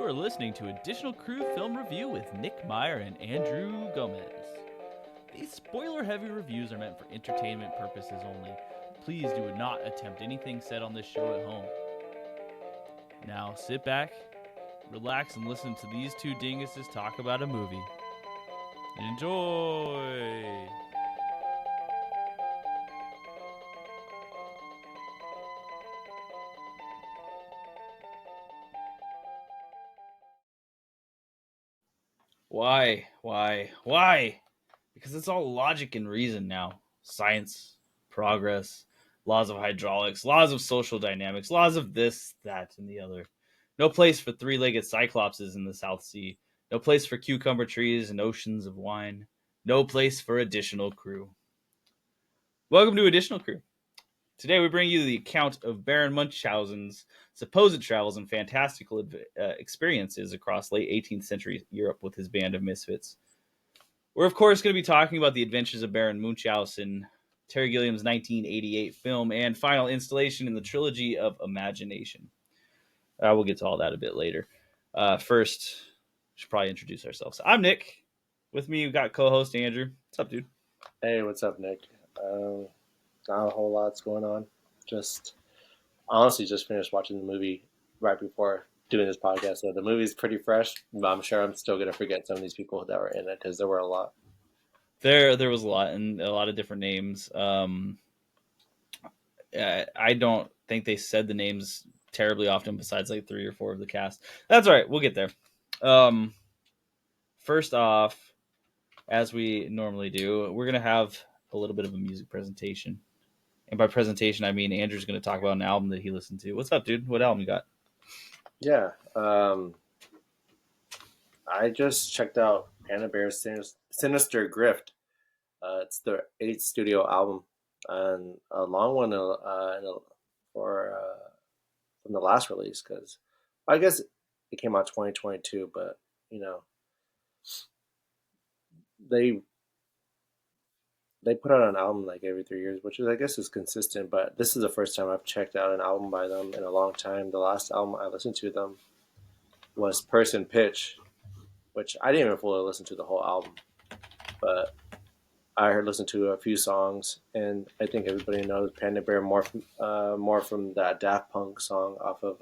You are listening to Additional Crew Film Review with Nick Meyer and Andrew Gomez. These spoiler-heavy reviews are meant for entertainment purposes only. Please do not attempt anything said on this show at home. Now sit back, relax, and listen to these two dinguses talk about a movie. Enjoy! Why? Because it's all logic and reason now. Science, progress, laws of hydraulics, laws of social dynamics, laws of this, that, and the other. No place for three-legged cyclopses in the South Sea. No place for cucumber trees and oceans of wine. No place for Additional Crew. Welcome to Additional Crew. Today we bring you the account of Baron Munchausen's supposed travels and fantastical experiences across late 18th century Europe with his band of misfits. We're, of course, going to be talking about the Adventures of Baron Munchausen, Terry Gilliam's 1988 film, and final installation in the Trilogy of Imagination. We'll get to all that a bit later. First, we should probably introduce ourselves. I'm Nick. With me, we've got co-host Andrew. What's up, dude? Hey, what's up, Nick? Not a whole lot's going on. Honestly just finished watching the movie right before doing this podcast. So the movie's pretty fresh, but I'm sure I'm still going to forget some of these people that were in it because there were a lot. There was a lot, and a lot of different names. I don't think they said the names terribly often besides like 3 or 4 of the cast. That's all right. We'll get there. First off, as we normally do, we're going to have a little bit of a music presentation. And by presentation, I mean Andrew's going to talk about an album that he listened to. What's up, dude? What album you got? Yeah. I just checked out Panda Bear's Sinister Grift. It's their 8th studio album, and a long one from the last release, because I guess it came out 2022, but they put out an album like every 3 years, which I guess is consistent, but this is the first time I've checked out an album by them in a long time. The last album I listened to them was Person Pitch, which I didn't even fully listen to the whole album, but I listened to a few songs, and I think everybody knows Panda Bear more from that Daft Punk song off of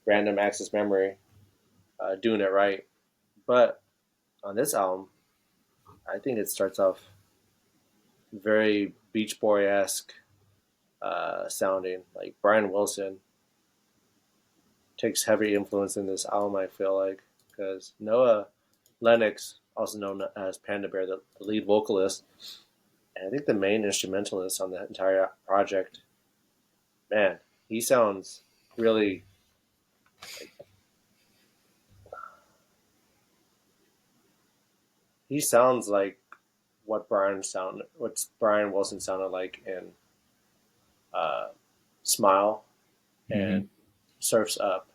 Random Access Memory, Doing It Right. But on this album, I think it starts off very Beach Boy-esque sounding. Like Brian Wilson takes heavy influence in this album, I feel like, because Noah Lennox, also known as Panda Bear, the lead vocalist, and I think the main instrumentalist on the entire project, man, he sounds really he sounds like what Brian Wilson sounded like in Smile and Surf's Up.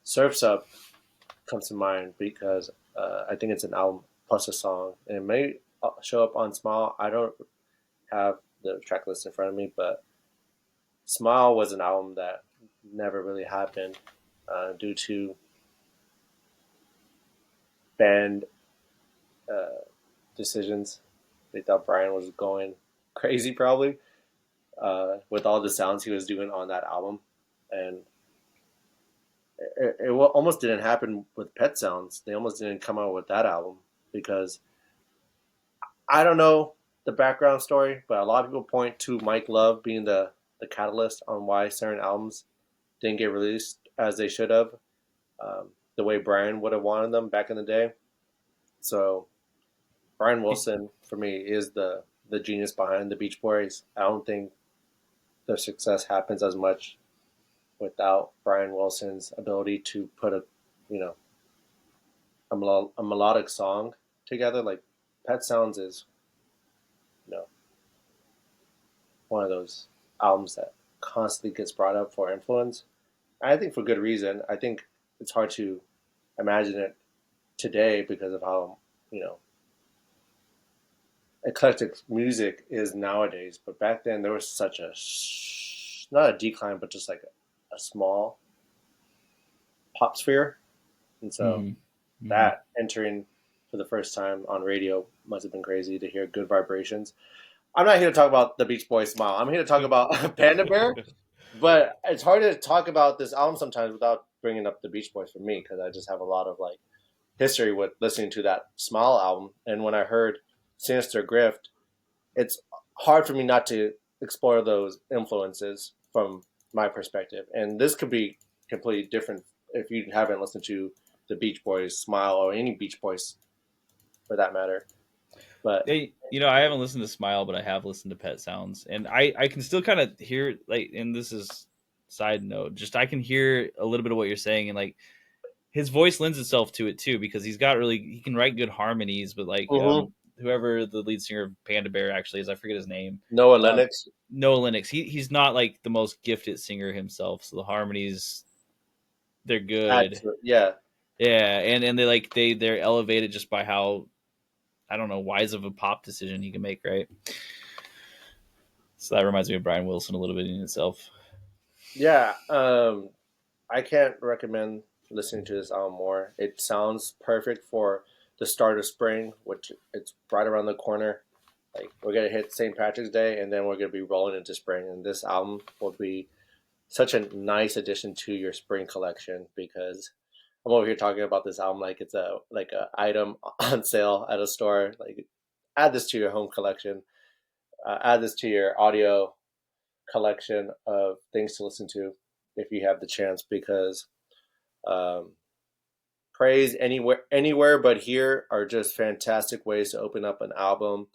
Surf's Up comes to mind because I think it's an album plus a song, and it may show up on Smile. I don't have the track list in front of me, but Smile was an album that never really happened due to band decisions. They thought Brian was going crazy probably with all the sounds he was doing on that album, and it almost didn't happen with Pet Sounds. They almost didn't come out with that album because I don't know the background story, but a lot of people point to Mike Love being the catalyst on why certain albums didn't get released as they should have, the way Brian would have wanted them back in the day. So Brian Wilson, for me, is the genius behind the Beach Boys. I don't think their success happens as much without Brian Wilson's ability to put a melodic song together. Like Pet Sounds is, one of those albums that constantly gets brought up for influence. And I think for good reason. I think it's hard to imagine it today because of how, eclectic music is nowadays. But back then there was such not a decline, but just like a small pop sphere, and so Hmm. Hmm. that entering for the first time on radio must have been crazy to hear good vibrations. I'm not here to talk about the Beach Boys smile. I'm here to talk about Panda Bear. But it's hard to talk about this album sometimes without bringing up the Beach Boys for me because I just have a lot of like history with listening to that Smile album. And when I heard Sinister Grift, it's hard for me not to explore those influences from my perspective. And this could be completely different if you haven't listened to the Beach Boys Smile or any Beach Boys for that matter. But I haven't listened to Smile, but I have listened to Pet Sounds, and I can still kind of hear like, and this is side note, just I can hear a little bit of what you're saying, and like his voice lends itself to it too because he can write good harmonies, but like mm-hmm. whoever the lead singer of Panda Bear actually is, I forget his name. Noah Um, Lennox. Noah Lennox. He's not like the most gifted singer himself, so the harmonies they're good. Yeah. Yeah, and they're elevated just by how I don't know wise of a pop decision he can make, right? So that reminds me of Brian Wilson a little bit in itself. Yeah. I can't recommend listening to this album more. It sounds perfect for the start of spring, which it's right around the corner. Like we're gonna hit St. Patrick's Day, and then we're gonna be rolling into spring. And this album will be such a nice addition to your spring collection because I'm over here talking about this album like it's a item on sale at a store. Like add this to your home collection. Add this to your audio collection of things to listen to if you have the chance because um, praise anywhere but here are just fantastic ways to open up an album.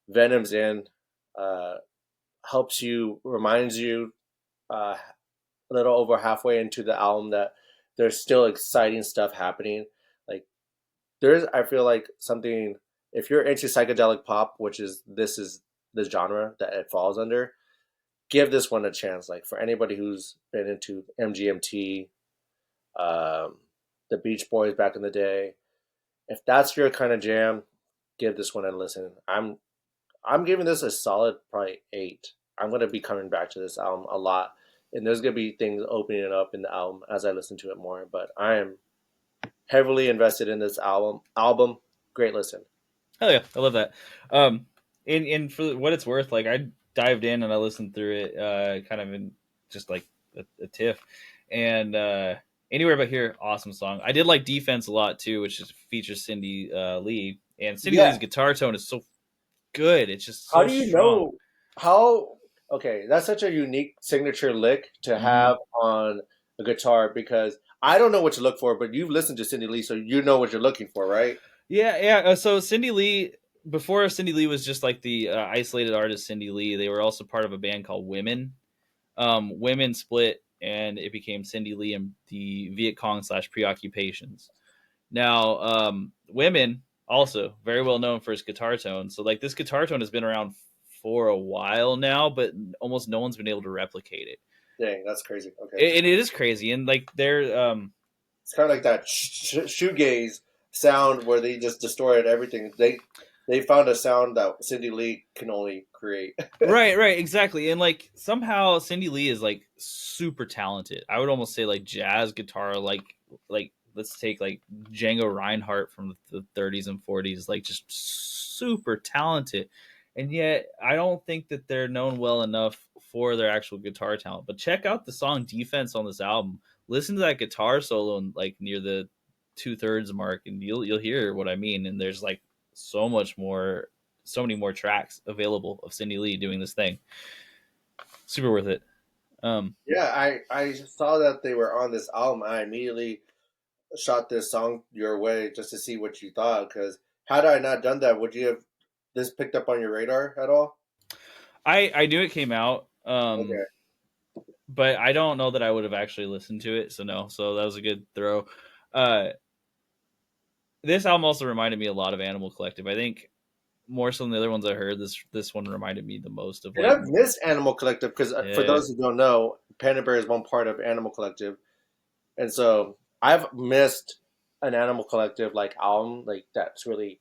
Venom's in uh, helps you, reminds you a little over halfway into the album that there's still exciting stuff happening. Like there's, I feel like something. If you're into psychedelic pop, which is the genre that it falls under, give this one a chance. Like for anybody who's been into MGMT, um, the Beach Boys back in the day, if that's your kind of jam, give this one a listen. I'm giving this a solid probably 8. I'm gonna be coming back to this album a lot, and there's gonna be things opening up in the album as I listen to it more. But I am heavily invested in this album. Great listen. Hell yeah, I love that. And for what it's worth, like I dived in and I listened through it, kind of in just like a tiff, and anywhere but here, awesome song. I did like Defense a lot too, which features Cindy Lee, and Cindy Yeah. Lee's guitar tone is so good. It's just How so do you strong. know how? Okay, that's such a unique signature lick to Mm-hmm. have on a guitar because I don't know what to look for, but you've listened to Cindy Lee, so you know what you're looking for, right? Yeah, yeah. So Cindy Lee, before Cindy Lee was just like the isolated artist Cindy Lee, they were also part of a band called Women. Women split, and it became Cindy Lee and the Viet Cong slash Preoccupations. Now, Women also very well known for his guitar tone. So like this guitar tone has been around for a while now, but almost no one's been able to replicate it. Dang, that's crazy. Okay, And it is crazy, and like they're it's kind of like that shoegaze sound where they just destroyed everything. They found a sound that Cindy Lee can only create. right, right, exactly. And like somehow Cindy Lee is like super talented. I would almost say like jazz guitar, like let's take like Django Reinhardt from the 30s and 40s, like just super talented. And yet I don't think that they're known well enough for their actual guitar talent. But check out the song Defense on this album. Listen to that guitar solo and like near the 2/3 mark, and you'll hear what I mean. And there's like so much more, so many more tracks available of Cindy Lee doing this thing. Super worth it. Um, Yeah, I saw that they were on this album. I immediately shot this song your way just to see what you thought. Because had I not done that, would you have this picked up on your radar at all? I knew it came out, Okay. but I don't know that I would have actually listened to it. So no, so that was a good throw. Uh, this album also reminded me a lot of Animal Collective. I think more so than the other ones I heard. This one reminded me the most of And like I've missed Animal Collective because for yeah. those who don't know, Panda Bear is one part of Animal Collective, and so I've missed an Animal Collective like album like that's really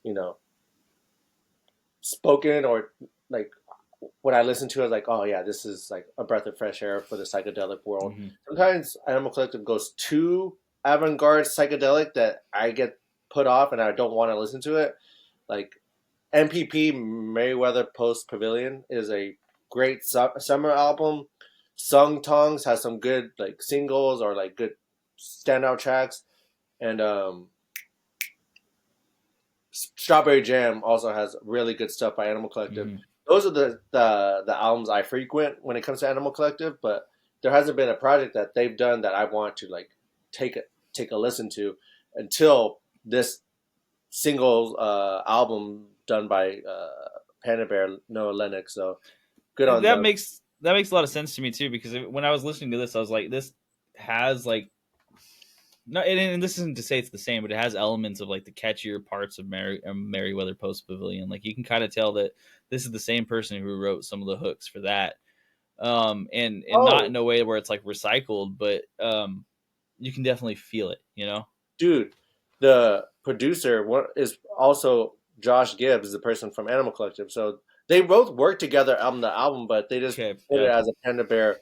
you know spoken or like when I listen to it, like, oh yeah, this is like a breath of fresh air for the psychedelic world. Hmm. Sometimes Animal Collective goes too avant-garde psychedelic that I get put off and I don't want to listen to it. Like MPP Merriweather Post Pavilion is a great summer album. Sung Tongs has some good like singles or like good standout tracks, and Strawberry Jam also has really good stuff by Animal Collective. Hmm. Those are the albums I frequent when it comes to Animal Collective, but there hasn't been a project that they've done that I want to like take a listen to until this single album done by Panda Bear Noah Lennox. So good on That them. makes a lot of sense to me too, because when I was listening to this, I was like, this has like no, and this isn't to say it's the same, but it has elements of like the catchier parts of Merryweather Post Pavilion. Like you can kind of tell that this is the same person who wrote some of the hooks for that, and not Oh, in a way where it's like recycled, but you can definitely feel it. You know? dude, the producer is also Josh Gibbs, the person from Animal Collective. So they both worked together on the album, but they just Okay, did it yeah, as a Panda Bear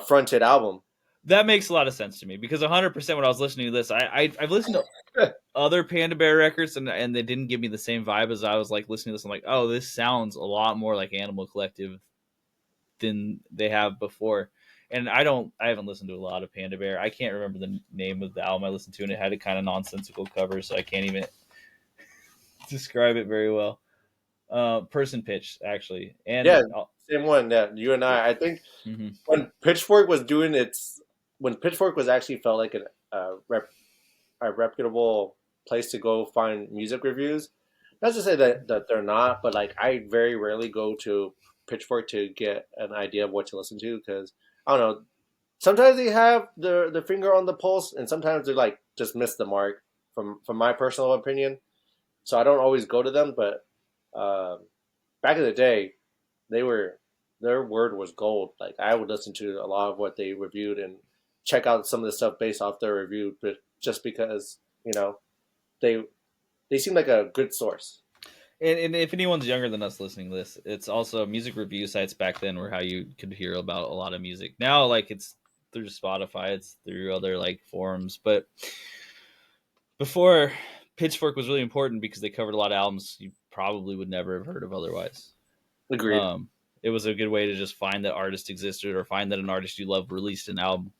fronted album. that makes a lot of sense to me because 100% when I was listening to this, I've listened to other Panda Bear records and they didn't give me the same vibe as I was like listening to this. I'm like, oh, this sounds a lot more like Animal Collective than they have before. And I haven't listened to a lot of Panda Bear. I can't remember the name of the album I listened to, and it had a kind of nonsensical cover, so I can't even describe it very well. Person Pitch actually, Yeah, and same one. Yeah, you and I. I think mm-hmm. when Pitchfork was doing its, when Pitchfork was actually felt like a reputable place to go find music reviews. Not to say that they're not, but like I very rarely go to Pitchfork to get an idea of what to listen to because I don't know. Sometimes they have the finger on the pulse, and sometimes they like just miss the mark. From my personal opinion, so I don't always go to them. But um, back in the day, they were their word was gold. Like I would listen to a lot of what they reviewed and check out some of the stuff based off their review, but just because they they seem like a good source. And if anyone's younger than us listening to this, it's also music review sites back then were how you could hear about a lot of music. Now, like it's through Spotify, it's through other like forums. But before, Pitchfork was really important because they covered a lot of albums you probably would never have heard of otherwise. Agreed. Um, it was a good way to just find that artist existed or find that an artist you love released an album.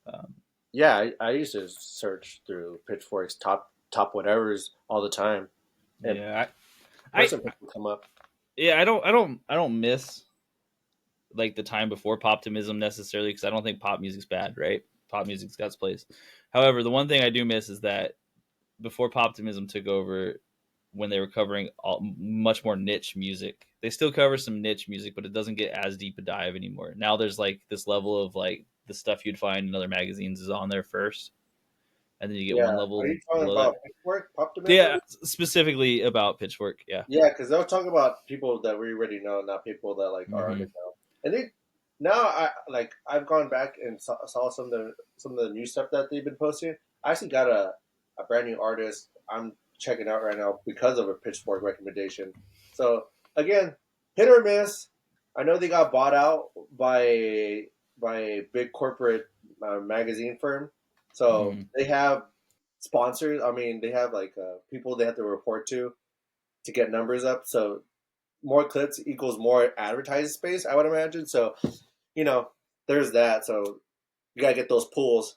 Um, Yeah, I used to search through Pitchfork's top whatever's all the time, and yeah, I person would come up. yeah, I don't miss like the time before Poptimism necessarily because I don't think pop music's bad, right? Pop music's got its place. However, the one thing I do miss is that before Poptimism took over, when they were covering much more niche music, they still cover some niche music, but it doesn't get as deep a dive anymore. Now there's like this level of like the stuff you'd find in other magazines is on there first, and then you get one Yeah, are level you talking below that. about Pitchfork Yeah, optimism? specifically about Pitchfork. Yeah. Yeah, because they'll talk about people that we already know, not people that like are Hmm. underground. And they now I've gone back and saw some of the new stuff that they've been posting. I actually got a brand new artist I'm checking out right now because of a Pitchfork recommendation. So again, hit or miss. I know they got bought out by a big corporate magazine firm, so Hmm. they have sponsors. I mean, they have like people they have to report to get numbers up. So more clicks equals more advertising space, I would imagine. So, you know, there's that. So you gotta get those pools,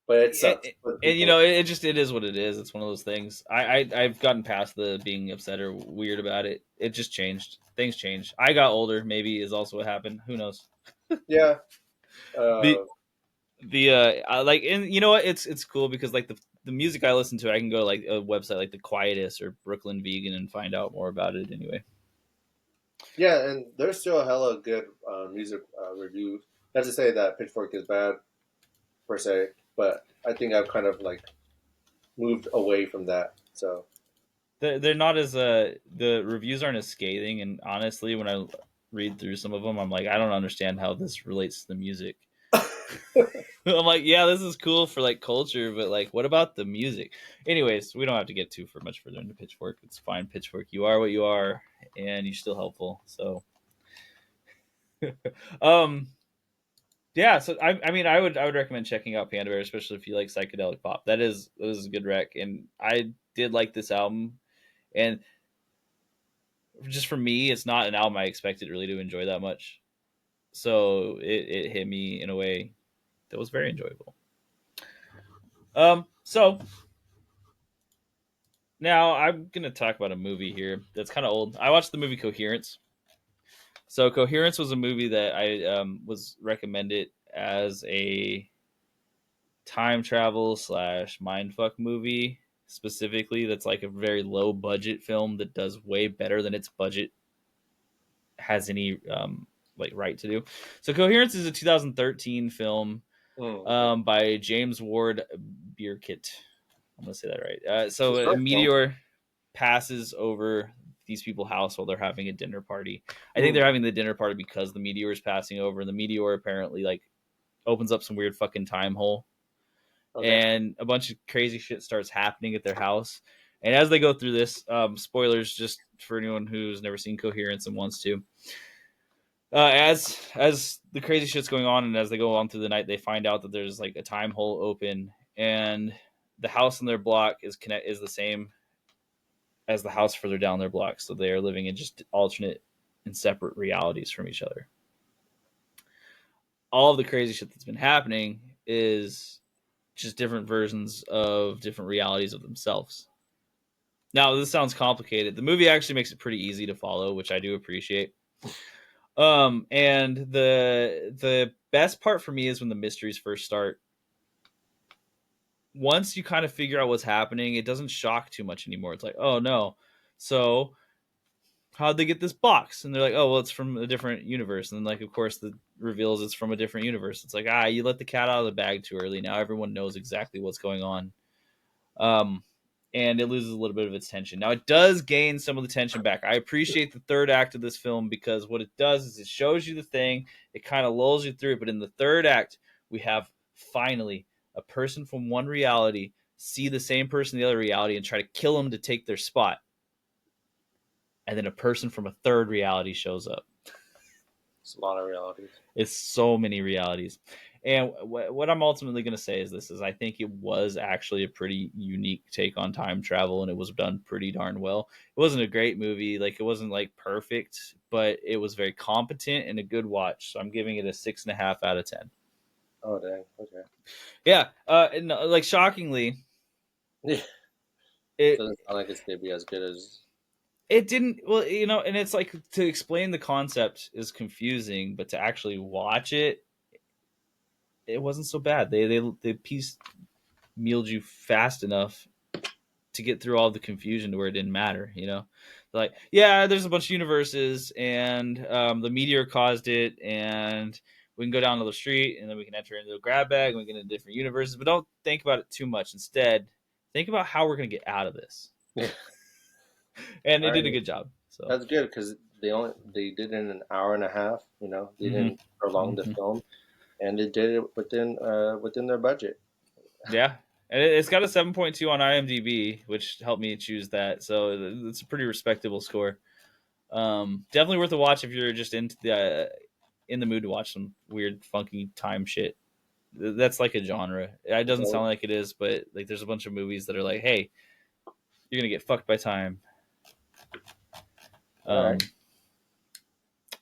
but it And, sucks for the and you people. know, it just it is what it is. It's one of those things. I've gotten past the being upset or weird about it. It just changed. Things changed. I got older. Maybe is also what happened. Who knows? Yeah. The Uh, I like, and you know what? It's cool because like the music I listen to, I can go to like a website like the Quietus or Brooklyn Vegan and find out more about it. Anyway. yeah, and there's still hella good music reviews. Not to say that Pitchfork is bad per se, but I think I've kind of like moved away from that. So They're not as the reviews aren't as scathing, and honestly, when I read through some of them, I'm like, I don't understand how this relates to the music. I'm like, yeah, this is cool for like culture, but like, what about the music? Anyways, we don't have to get too for much further into Pitchfork. It's fine, Pitchfork. You are what you are, and you're still helpful. So, um, yeah. So I mean, I would recommend checking out Panda Bear, especially if you like psychedelic pop. That is a good rec, and I did like this album, and just for me, it's not an album I expected really to enjoy that much. So it hit me in a way that was very enjoyable. So now I'm gonna talk about a movie here that's kind of old. I watched the movie Coherence. So Coherence was a movie that I was recommended as a time travel slash mindfuck movie specifically. That's like a very low budget film that does way better than its budget has any like right to do. So Coherence is a 2013 film Okay. by James Ward Bierkit. I'm gonna say that right. It's So a a short film. meteor passes over these people's house while they're having a dinner party. I think they're Mm, having the dinner party because the meteor is passing over, and the meteor apparently like opens up some weird fucking time hole, okay. and a bunch of crazy shit starts happening at their house. And as they go through this, spoilers just for anyone who's never seen Coherence and wants to. As the crazy shit's going on, and as they go on through the night, they find out that there's like a time hole open, and the house in their block is the same as the house further down their block. So they are living in just alternate and separate realities from each other. All of the crazy shit that's been happening is just different versions of different realities of themselves. Now, this sounds complicated. The movie actually makes it pretty easy to follow, which I do appreciate. And the best part for me is when the mysteries first start. Once you kind of figure out what's happening, it doesn't shock too much anymore. It's like, oh no, so how'd they get this box? And they're like, oh well, it's from a different universe. And then, like, of course, the reveals it's from a different universe. It's like, you let the cat out of the bag too early. Now everyone knows exactly what's going on. Um, and it loses a little bit of its tension. Now it does gain some of the tension back. I appreciate the third act of this film because what it does is it shows you the thing, it kind of lulls you through it. But in the third act, we have finally a person from one reality see the same person in the other reality and try to kill him to take their spot. And then a person from a third reality shows up. It's a lot of realities. It's so many realities. And what I'm ultimately going to say is this: is I think it was actually a pretty unique take on time travel, and it was done pretty darn well. It wasn't a great movie, like it wasn't like perfect, but it was very competent and a good watch. So I'm giving it a 6.5 out of 10. Oh dang. Okay. Yeah, and like shockingly, Yeah. it Doesn't sound like it's gonna be as good as. it didn't. Well, and it's like to explain the concept is confusing, but to actually watch it, it wasn't so bad. They pieced mealed you fast enough to get through all the confusion to where it didn't matter. Like, yeah, there's a bunch of universes, and the meteor caused it, and we can go down to the street, and then we can enter into a grab bag, and we get into different universes. But don't think about it too much. Instead, think about how we're gonna get out of this. Yeah. And it All did a right. good job. So, That's good because they did it in an hour and a half. You know, they hmm didn't prolong the hmm film, and they did it within their budget. yeah. And it's got a 7.2 on IMDb, which helped me choose that. So it's a pretty respectable score. Definitely worth a watch if you're just in the mood to watch some weird, funky time shit. That's like a genre. It doesn't Okay. sound like it is, but like there's a bunch of movies that are like, hey, you're gonna get fucked by time. All right. Um,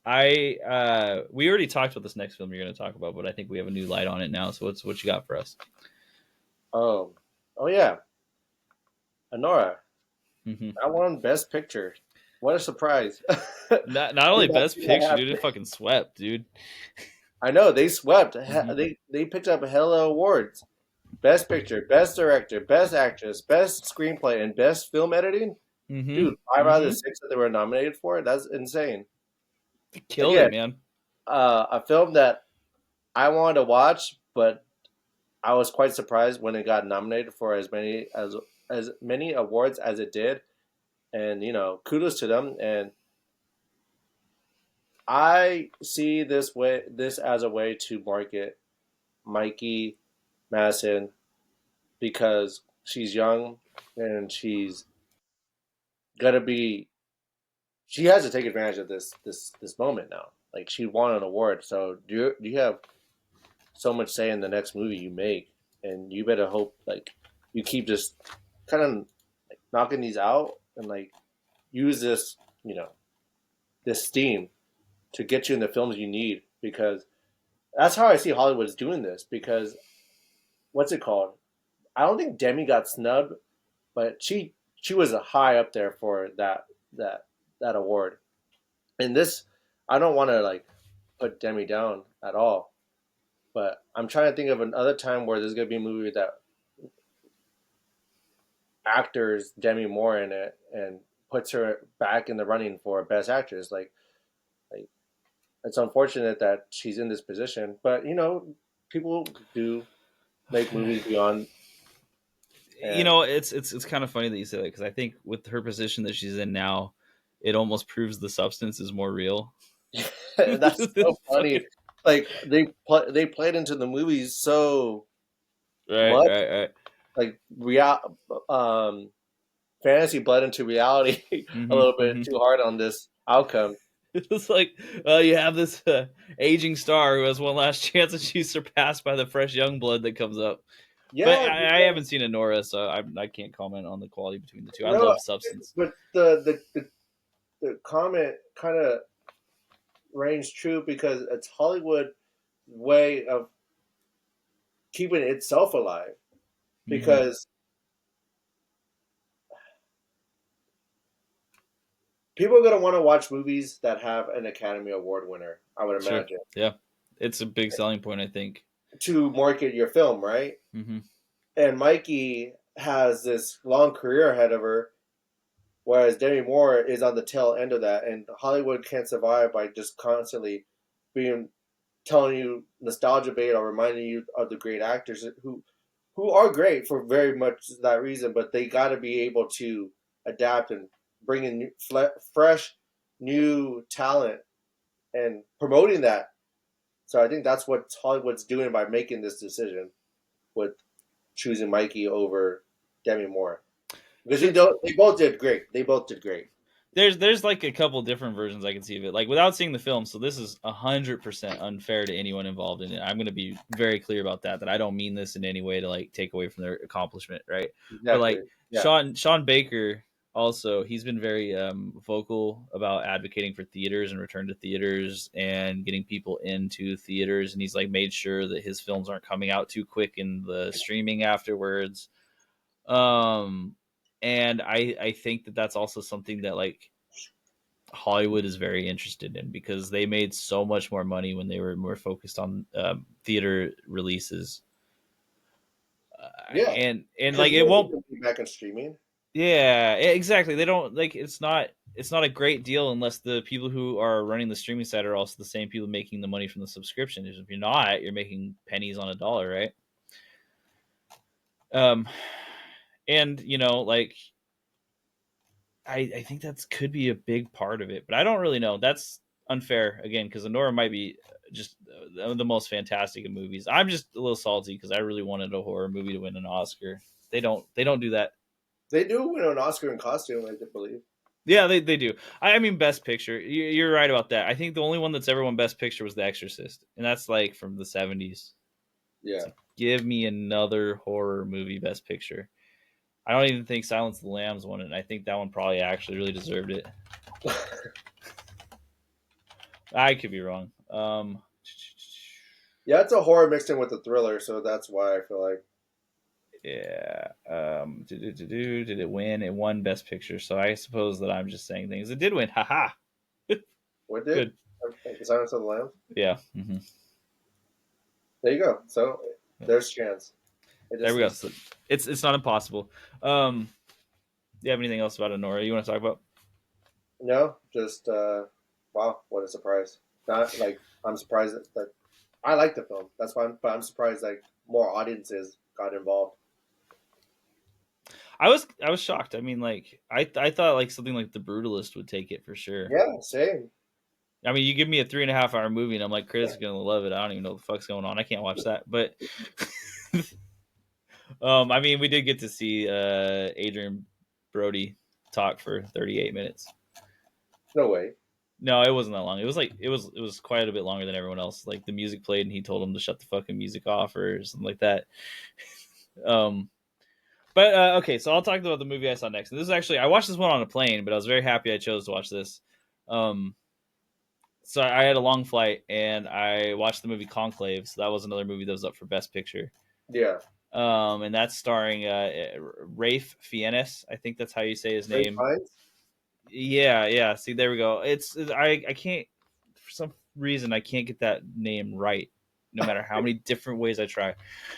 I we already talked about this next film you're gonna talk about, but I think we have a new light on it now. So what you got for us? Oh. Oh yeah. Anora. Mm-hmm. I won Best Picture. What a surprise! Not only Did not best see that picture, dude, happen. it fucking swept, dude. I know they swept. Mm-hmm. They picked up hella awards. Best Picture, Best Director, Best Actress, Best Screenplay, and Best Film Editing. Dude, Mm-hmm. 5 out of the 6 Mm-hmm. that they were nominated for. That's insane. Killed it, Again, man. a film that I wanted to watch, but I was quite surprised when it got nominated for as many awards as it did. And kudos to them. And I see this as a way to market Mikey Madison because she's young and she's gonna be she has to take advantage of this moment now. Like she won an award, so do you have so much say in the next movie you make, and you better hope like you keep just kind of like knocking these out and like use this this steam to get you in the films you need because that's how I see Hollywood is doing this because what's it called? I don't think Demi got snubbed, but she was a high up there for that that award. And this, I don't want to like put Demi down at all, but I'm trying to think of another time where there's gonna be a movie that actors Demi Moore in it and puts her back in the running for best actress. Like it's unfortunate that she's in this position, but people do make movies beyond and It's kind of funny that you say that because I think with her position that she's in now, it almost proves the substance is more real. that's so It's funny. fucking Like they played into the movies so right, much, right, right. like um, fantasy bled into reality a Hmm, little bit hmm. too hard on this outcome. It's like you have this aging star who has one last chance, and she's surpassed by the fresh young blood that comes up. But Yeah, I haven't seen Anora, so I can't comment on the quality between the two. I no, love Substance. but the comment kind of reigns true because it's Hollywood way of keeping itself alive Hmm. because people are going to want to watch movies that have an Academy Award winner, I would Sure, imagine, yeah, it's a big selling point, I think. to market your film, right? Hmm. And Mikey has this long career ahead of her, whereas Demi Moore is on the tail end of that. And Hollywood can't survive by just constantly being telling you nostalgia bait or reminding you of the great actors who are great for very much that reason, but they got to be able to adapt and bring in fresh, new talent and promoting that. So I think that's what Hollywood's doing by making this decision with choosing Mikey over Demi Moore because Sure. they both did great. They both did great. There's like a couple different versions I can see of it, like without seeing the film. So this is 100% unfair to anyone involved in it. I'm going to be very clear about that. That I don't mean this in any way to like take away from their accomplishment, right? But Exactly. like Yeah. Sean Baker, also he's been very vocal about advocating for theaters and return to theaters and getting people into theaters, and he's like made sure that his films aren't coming out too quick in the streaming afterwards. Um, and I think that that's also something that like Hollywood is very interested in because they made so much more money when they were more focused on theater releases, Yeah. and Because like you it don't won't. need to be back in streaming. Yeah, exactly. They don't like it's not a great deal unless the people who are running the streaming site are also the same people making the money from the subscription. If you're not, you're making pennies on a dollar, right? Um, and like I think that could be a big part of it, but I don't really know. That's unfair again because Anora might be just the most fantastic of movies. I'm just a little salty because I really wanted a horror movie to win an Oscar. They don't do that. They do win an Oscar in costume, I believe. Yeah, they do. I mean, Best Picture. You're right about that. I think the only one that's ever won Best Picture was The Exorcist, and that's like from the '70s. It's Yeah. like, give me another horror movie Best Picture. I don't even think Silence of the Lambs won it. And I think that one probably actually really deserved it. I could be wrong. Yeah, it's a horror mixed in with a thriller, so that's why I feel like Yeah. Did it win? It won Best Picture. So I suppose that I'm just saying things. It did win. Haha. what did Good. the Silence of the Lambs. Yeah. Hmm. There you go. So there's chance. It There just we go. needs. So it's not impossible. Do you have anything else about Honora you want to talk about? No, just wow, what a surprise! Not like I'm surprised that I like the film. That's why, but I'm surprised like more audiences got involved. I was shocked. I mean, like I thought like something like The Brutalist would take it for sure. Yeah, same. I mean, you give me a 3.5 hour movie, and I'm like, critics are gonna love it. I don't even know what the fuck's going on. I can't watch that. But I mean, we did get to see Adrian Brody talk for 38 minutes. No way. No, it wasn't that long. It was like it was quite a bit longer than everyone else. Like the music played, and he told him to shut the fucking music off or something like that. Um, but okay, so I'll talk about the movie I saw next. And this is actually I watched this one on a plane, but I was very happy I chose to watch this. Um, so I had a long flight, and I watched the movie Conclave. So that was another movie that was up for Best Picture. Yeah. And that's starring Rafe Fiennes. I think that's how you say his Ray name. Fiennes? Yeah, yeah. See, there we go. I can't for some reason I can't get that name right, no matter how many different ways I try.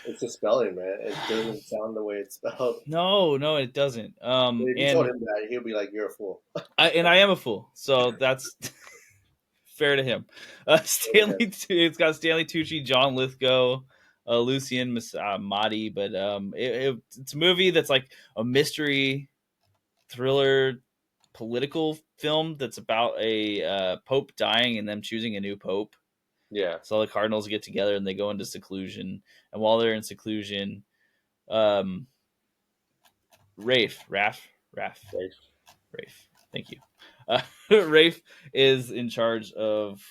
It's the spelling, man. It doesn't sound the way it's spelled. No, no, it doesn't. If you told him that, he'll be like, "You're a fool." I am a fool, so that's fair to him. Okay. It's got Stanley Tucci, John Lithgow, Lucian Motti, but it's a movie that's like a mystery thriller political film that's about a pope dying and them choosing a new pope. Yeah. So all the cardinals get together and they go into seclusion, and while they're in seclusion, um, Rafe, Right. Rafe. Thank you. Rafe is in charge of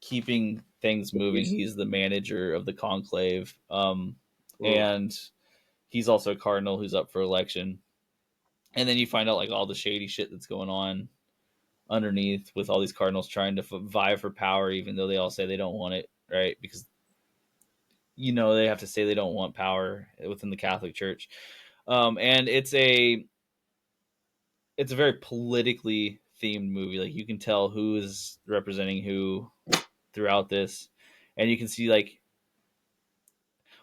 keeping things The moving. peace. He's the manager of the conclave, Mm. and he's also a cardinal who's up for election. And then you find out like all the shady shit that's going on underneath with all these cardinals trying to vie for power, even though they all say they don't want it, right? Because they have to say they don't want power within the Catholic Church. And it's a very politically themed movie. Like you can tell who is representing who throughout this, and you can see like.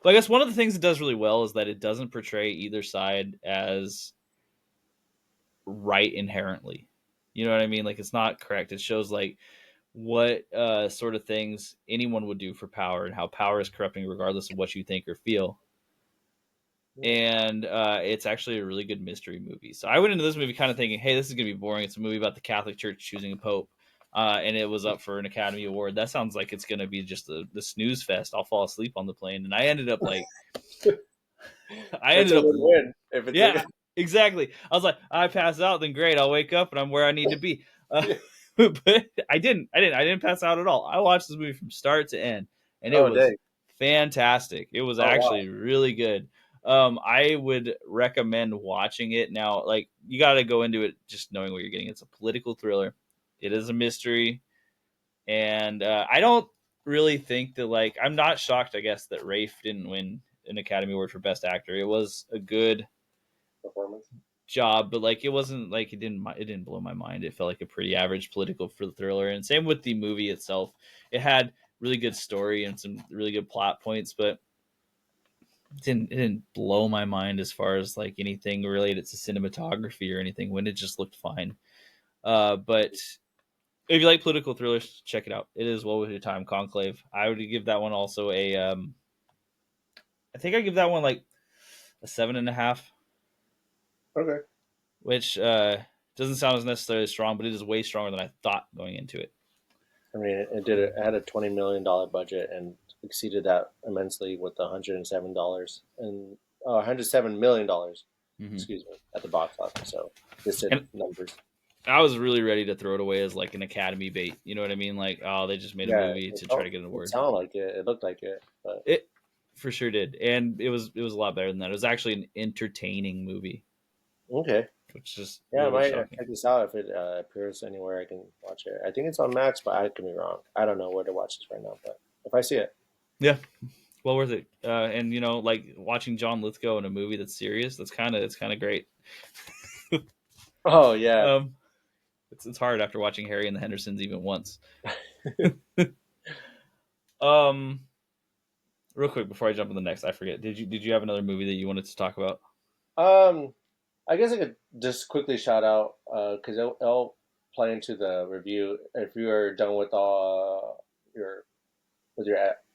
Well, I guess one of the things it does really well is that it doesn't portray either side as right inherently. You know what I mean? Like it's not correct. It shows like what sort of things anyone would do for power and how power is corrupting regardless of what you think or feel. Mm. And it's actually a really good mystery movie. So I went into this movie kind of thinking, hey, this is going to be boring. It's a movie about the Catholic Church choosing a pope. And it was up for an Academy Award. That sounds like it's going to be just the snooze fest. I'll fall asleep on the plane. And I ended up like, I It's ended a up, win-win if it's yeah, a. exactly. I was like, I pass out, then great. I'll wake up and I'm where I need to be. But I didn't pass out at all. I watched this movie from start to end, and it Oh, was dang. fantastic. It was Oh, wow. actually really good. I would recommend watching it now. Like you got to go into it just knowing what you're getting. It's a political thriller. It is a mystery, and I don't really think that like I'm not shocked. I guess that Rafe didn't win an Academy Award for Best Actor. It was a good Performance. job, but like it wasn't like it didn't blow my mind. It felt like a pretty average political thriller, and same with the movie itself. It had really good story and some really good plot points, but it didn't blow my mind as far as like anything related to cinematography or anything. When it just looked fine. But if you like political thrillers, check it out. It is well worth your time. Conclave. I would give that one also a. I think I give that one like a 7.5, Okay. which doesn't sound as necessarily strong, but it is way stronger than I thought going into it. I mean, it had a $20 million budget and exceeded that immensely with $107 and $107 million. Mm-hmm. Excuse me, at the box office. So distant And numbers. I was really ready to throw it away as like an Academy bait. You know what I mean? Like, oh, they just made a Yeah, movie to try to get an it award. sounded like it. It looked like it, but It for sure did, and it was a lot better than that. It was actually an entertaining movie, okay. which is Yeah, I really might shocking. check this out if it appears anywhere I can watch it. I think it's on Max, but I could be wrong. I don't know where to watch this right now, but if I see it, Yeah, well worth it. And like watching John Lithgow in a movie that's serious, it's kind of great. oh yeah, Um, it's hard after watching Harry and the Hendersons even once. Um, real quick before I jump on the next, I forget. Did you have another movie that you wanted to talk about? um, I guess I could just quickly shout out because it'll play into the review if you are done with all your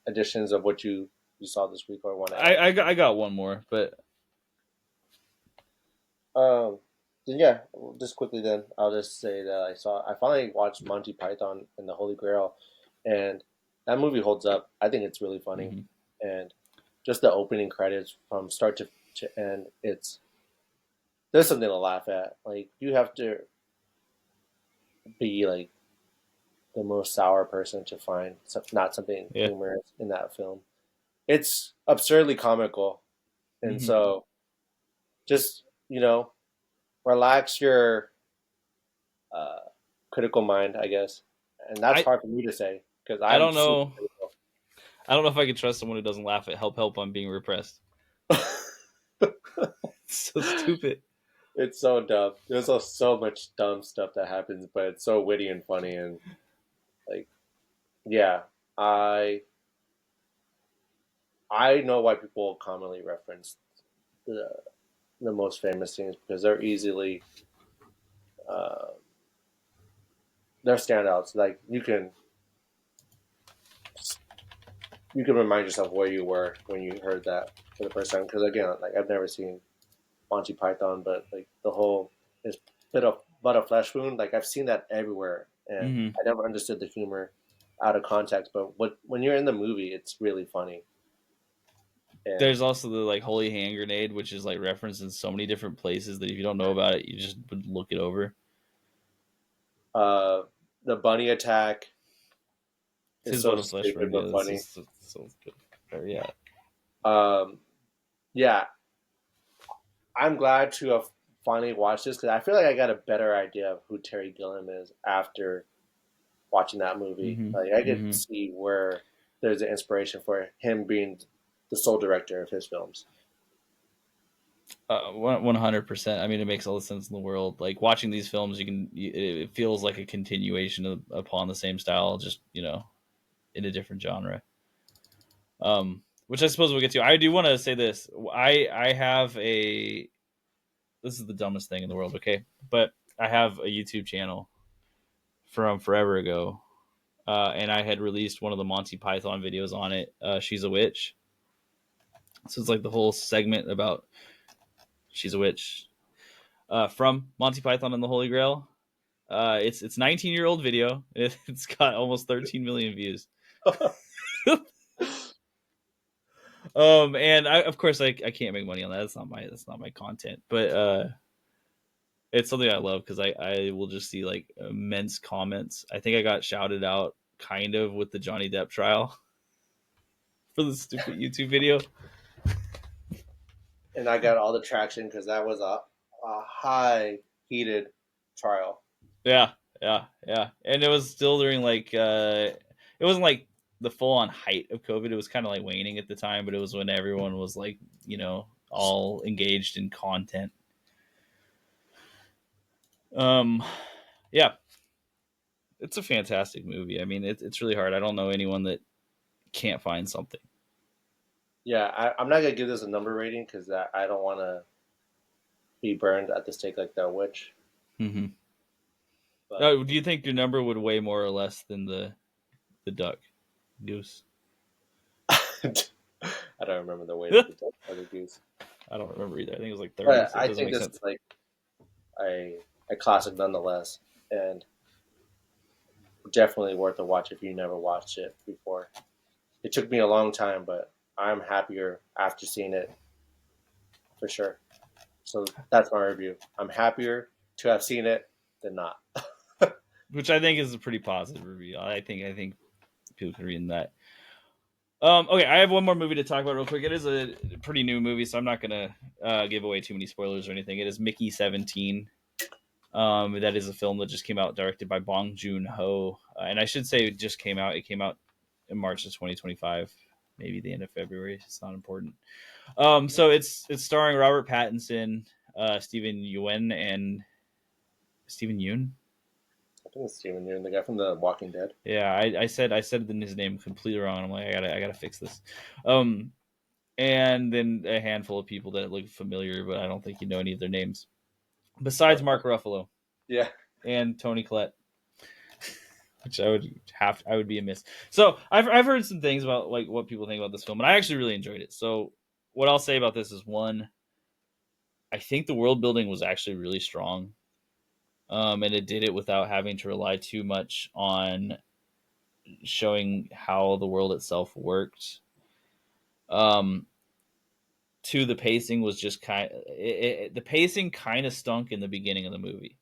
additions of what you saw this week or want to I add. I got one more, but Um, then yeah, just quickly then I'll just say that I finally watched Monty Python and the Holy Grail, and that movie holds up. I think it's really funny, mhm. and just the opening credits from start to end, it's there's something to laugh at. Like you have to be like the most sour person to find not something Yeah. humorous in that film. It's absurdly comical, and Hmm. so just relax your uh, critical mind, I guess, and that's I hard for me to say because I I'm don't super know. I don't know if I could trust someone who doesn't laugh at help I'm being repressed. critical. It's so stupid. It's so dumb. There's so much dumb stuff that happens, but it's so witty and funny, and like, yeah, I I know why people commonly reference the the most famous scenes because uh, they're standouts. Like you can remind yourself where you were when you heard that for the first time. Because again, like I've never seen Monty Python, but like the whole is bit of but a flesh wound. Like I've seen that everywhere, and Hmm. I never understood the humor out of context. But when you're in the movie, it's really funny. And There's also the like holy hand grenade, which is like referenced in so many different places that if you don't know about it, you just would look it over. uh, the bunny attack is Tis so but a flesh stupid wound. Yeah, but this funny. is so good. Or, yeah. Um, yeah, I'm glad to have finally watched this because I feel like I got a better idea of who Terry Gilliam is after watching that movie. Hmm. Like I could Hmm. see where there's an inspiration for him being the sole director of his films. 100%. I mean, it makes all the sense in the world. Like watching these films, it feels like a continuation upon the same style, just in a different genre. Which I suppose we'll get to. I do want to say this. I have a. This is the dumbest thing in the world. Okay, but I have a YouTube channel from forever ago, and I had released one of the Monty Python videos on it. She's a witch. So it's like the whole segment about she's a witch from Monty Python and the Holy Grail. It's 19-year-old video. It's got almost 13 million views. And I of course I can't make money on that. That's not my content. But it's something I love because I will just see like immense comments. I think I got shouted out kind of with the Johnny Depp trial for the stupid YouTube video. And I got all the traction because that was a high heated trial. Yeah, yeah, yeah. And it was still during like it wasn't like the full on height of COVID. It was kind of like waning at the time, but it was when everyone was like, all engaged in content. Um yeah, it's a fantastic movie. I mean, it's really hard. I don't know anyone that can't find something. Yeah, I'm not gonna give this a number rating because I don't want to be burned at the stake like that witch. Mm-hmm. But Do you think your number would weigh more or less than the duck goose? I don't remember the weight of I the duck or the goose. don't remember either. I think it was like 30, But so it I doesn't think make this is sense. like a classic nonetheless, and definitely worth a watch if you never watched it before. It took me a long time, but I'm happier after seeing it for sure. So that's my review. I'm happier to have seen it than not. Which I think is a pretty positive review. I think people can read in that. Okay, I have one more movie to talk about real quick. It is a pretty new movie, so I'm not gonna give away too many spoilers or anything. It is Mickey 17. That is a film that just came out, directed by Bong Joon Ho, and I should say it just came out. It came out in March of 2025, maybe the end of February. It's not important. So it's starring Robert Pattinson, Stephen Yeun, and Stephen Yeun. I think it's Steven Yeun, the guy from The Walking Dead. Yeah, I said his name completely wrong. I'm like, I gotta fix this. Um, and then a handful of people that look familiar, but I don't think you know any of their names. Besides Mark Ruffalo Yeah, and Tony Collette, which I would be amiss. So I've heard some things about like what people think about this film, and I actually really enjoyed it. So what I'll say about this is one, I think the world building was actually really strong, and it did it without having to rely too much on showing how the world itself worked. Um, Two, the pacing was just the pacing kind of stunk in the beginning of the movie.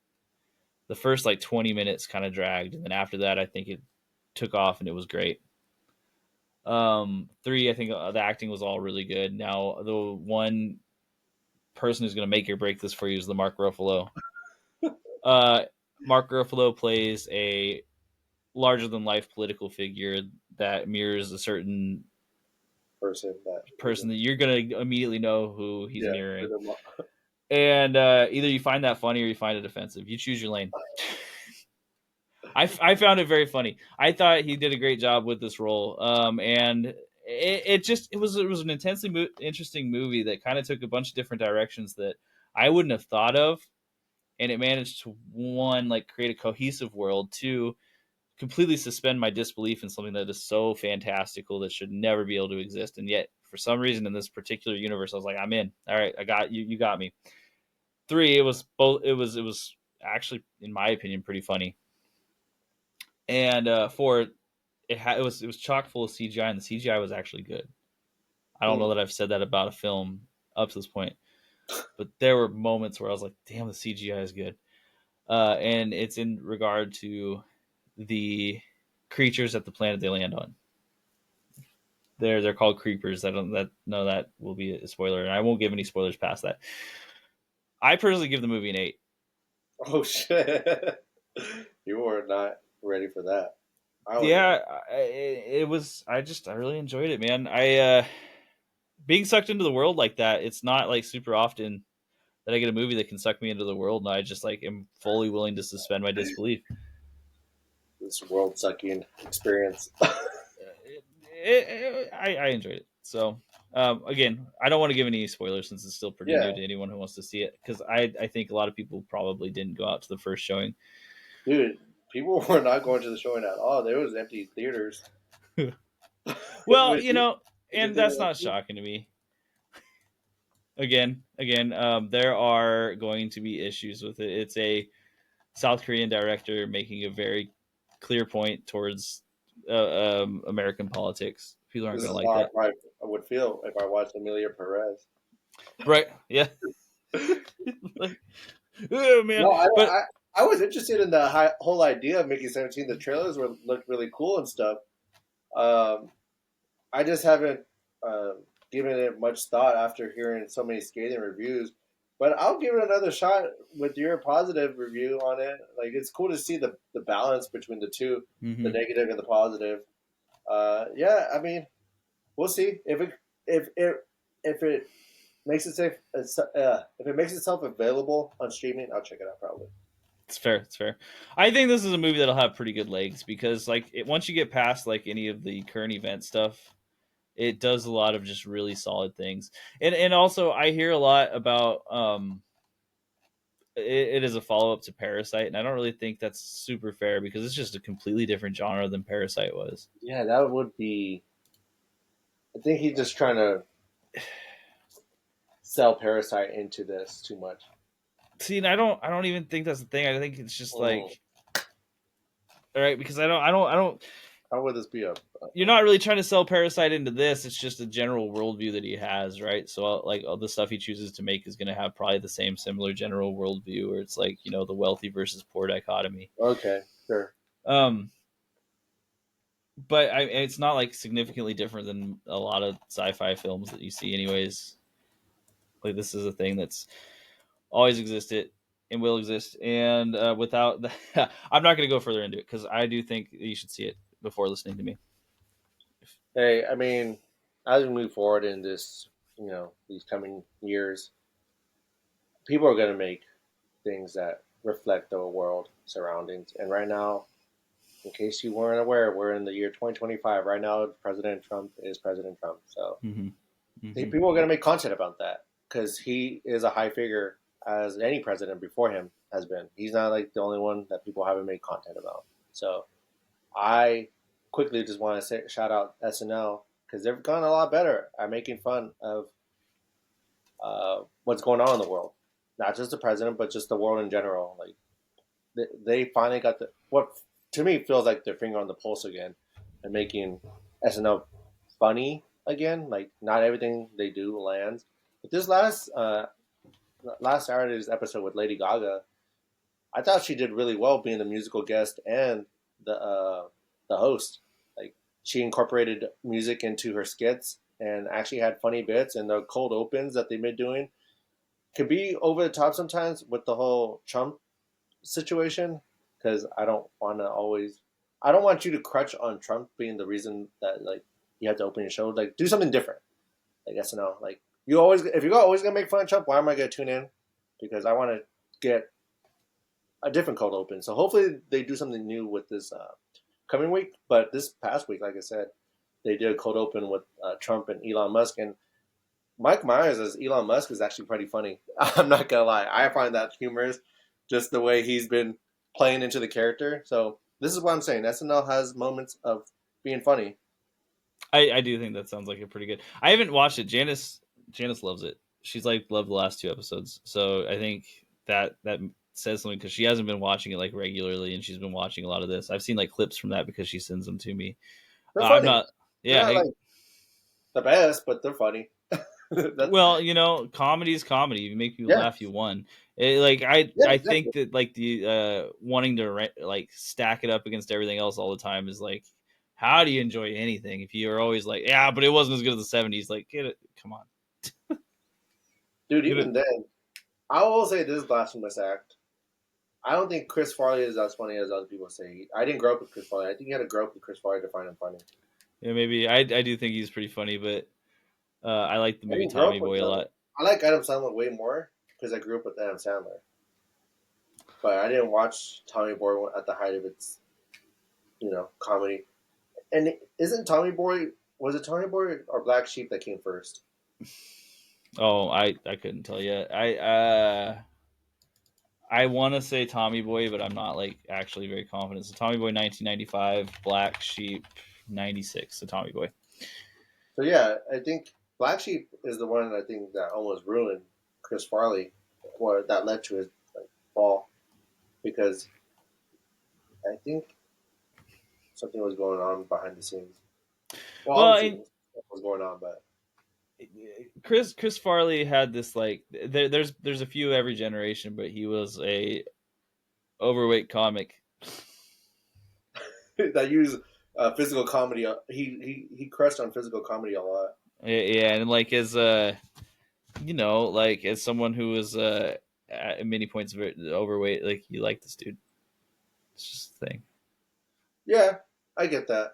The first like 20 minutes kind of dragged, and then after that, I think it took off and it was great. Three, I think the acting was all really good. Now, the one person who's going to make or break this for you is the Mark Ruffalo. Uh, Mark Ruffalo plays a larger than life political figure that mirrors a certain person that you're going to immediately know who he's yeah. mirroring. And either you find that funny or you find it offensive. You choose your lane. I found it very funny. I thought he did a great job with this role. And it was an intensely interesting movie that kind of took a bunch of different directions that I wouldn't have thought of, and it managed to, one, like, create a cohesive world, two, completely suspend my disbelief in something that is so fantastical that should never be able to exist, and yet for some reason in this particular universe I was like, I'm in. All right, I got you. You got me. Three, it was both. It was actually, in my opinion, pretty funny. And four, it was chock full of CGI, and the CGI was actually good. I don't know that I've said that about a film up to this point, but there were moments where I was like, "Damn, the CGI is good." And it's in regard to the creatures at the planet they land on. They're called creepers. That will be a spoiler, and I won't give any spoilers past that. I personally give the movie an 8. Oh shit! You were not ready for that. Yeah, it was. I really enjoyed it, man. Being sucked into the world like that. It's not like super often that I get a movie that can suck me into the world, and I just like am fully willing to suspend my disbelief. This world sucking experience. I enjoyed it. So again, I don't want to give any spoilers since it's still pretty Yeah, new to anyone who wants to see it, because I think a lot of people probably didn't go out to the first showing. dude, people were not going to the showing at all. There was empty theaters. Well, You and did that's it. not shocking to me. Again, there are going to be issues with it. It's a South Korean director making a very clear point towards American politics. People aren't This going is to like how that, I would feel if I watched Amelia Perez. right? Yeah. Like, oh man, No, but I was interested in the whole idea of Mickey 17. The trailers looked really cool and stuff. Um, I just haven't given it much thought after hearing so many scathing reviews. But I'll give it another shot with your positive review on it. Like, it's cool to see the balance between the two, the mm-hmm. negative and the positive. Yeah, I mean, we'll see if it makes it safe. If it makes itself available on streaming, I'll check it out probably. It's fair. It's fair. I think this is a movie that'll have pretty good legs because, like, once you get past like any of the current event stuff, it does a lot of just really solid things. And also, I hear a lot about it is a follow up to Parasite, and I don't really think that's super fair because it's just a completely different genre than Parasite was. Yeah, that would be. I think he's just trying to sell Parasite into this too much. See, and I don't even think that's the thing. I think it's just Mm. like, all right, because I don't. How would this be You're not really trying to sell Parasite into this. It's just a general worldview that he has, right? So, like, all the stuff he chooses to make is going to have probably the same similar general worldview, where it's like, the wealthy versus poor dichotomy. okay, sure. Um, but it's not like significantly different than a lot of sci-fi films that you see, anyways. Like, this is a thing that's always existed and will exist, and without the, I'm not going to go further into it because I do think you should see it before listening to me. Hey, I mean, as we move forward in this, these coming years, people are going to make things that reflect the world surroundings. And right now, in case you weren't aware, we're in the year 2025. Right now, President Trump is President Trump. So Mm-hmm. Mm-hmm. people are going to make content about that because he is a high figure as any president before him has been. He's not like the only one that people haven't made content about. So I quickly just want to say shout out SNL because they've gotten a lot better at making fun of what's going on in the world, not just the president, but just the world in general. Like they finally got what to me feels like their finger on the pulse again, and making SNL funny again. Like not everything they do lands. But this last Saturday's episode with Lady Gaga, I thought she did really well being the musical guest and the host. Like she incorporated music into her skits and actually had funny bits. And the cold opens that they've been doing could be over the top sometimes with the whole Trump situation because I don't want you to crutch on Trump being the reason that like you have to open your show. Like do something different. Like SNL. Like you always if you're always gonna make fun of Trump, why am I gonna tune in? Because I want to get a different cold open. So hopefully they do something new with this coming week. But this past week, like I said, they did a cold open with Trump and Elon Musk, and Mike Myers as Elon Musk is actually pretty funny. I'm not gonna lie, I find that humorous, just the way he's been playing into the character. So this is what I'm saying. SNL has moments of being funny. I do think that sounds like a pretty good. I haven't watched it. Janice loves it. She's like loved the last two episodes. So I think that says something because she hasn't been watching it like regularly, and she's been watching a lot of this. I've seen like clips from that because she sends them to me. They're I'm funny. not. They're Yeah. not Hey, like the best, but they're funny. That's, well, comedy is comedy. You make people yeah, laugh, you won. Like I yeah, I exactly. think that like the wanting to like stack it up against everything else all the time is like, how do you enjoy anything if you're always like, yeah, but it wasn't as good as the '70s? Like, get it, come on, Dude, get it. even then, I will say this blasphemous act. I don't think Chris Farley is as funny as other people say. I didn't grow up with Chris Farley. I think you had to grow up with Chris Farley to find him funny. Yeah, maybe I do think he's pretty funny, but I like the I movie didn't grow Tommy up with Boy a them. lot. I like Adam Sandler way more because I grew up with Adam Sandler. But I didn't watch Tommy Boy at the height of its, comedy. And isn't Tommy Boy was it Tommy Boy or Black Sheep that came first? Oh, I couldn't tell you. I want to say Tommy Boy, but I'm not like actually very confident. So Tommy Boy 1995, Black Sheep 96. So Tommy Boy. So yeah, I think Black Sheep is the one I think that almost ruined Chris Farley, or that led to his fall because I think something was going on behind the scenes. Well, Well, obviously what was going on, but Chris Farley had this like there's a few every generation, but he was a overweight comic. that use physical comedy. He crushed on physical comedy a lot. Yeah, and like as like as someone who was at many points overweight, like you like this dude. It's just a thing. Yeah, I get that.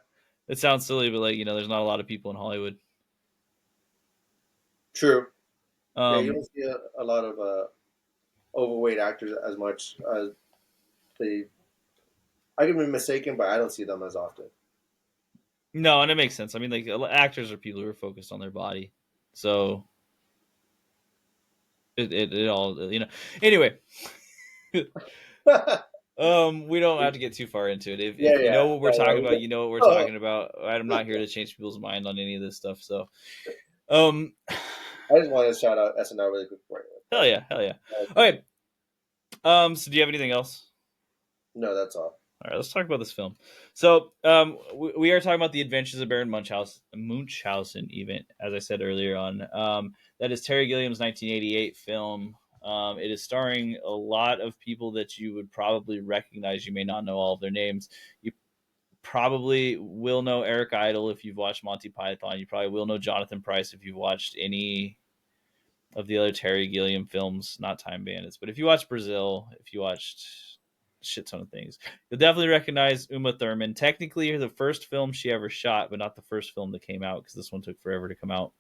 It sounds silly, but like there's not a lot of people in Hollywood. True. Yeah, you Um, don't see a lot of overweight actors as much as they. I could be mistaken, but I don't see them as often. no, and it makes sense. I mean, like actors are people who are focused on their body, so it all Anyway, we don't have to get too far into it. If you Yeah. know what we're No talking worries. about, you know what we're Oh, talking about. I'm not here to change people's mind on any of this stuff. So, um, I just wanted to shout out SNL really quick for you. hell yeah, hell yeah. Okay. So do you have anything else? No, that's all. All right, let's talk about this film. So, we are talking about the Adventures of Baron Munchausen, even as I said earlier on. That is Terry Gilliam's 1988 film. It is starring a lot of people that you would probably recognize. You may not know all of their names. You probably will know Eric Idle if you've watched Monty Python. You probably will know Jonathan Pryce if you've watched any of the other Terry Gilliam films, not Time Bandits. But if you watched Brazil, if you watched a shit ton of things, you'll definitely recognize Uma Thurman. Technically, the first film she ever shot, but not the first film that came out because this one took forever to come out.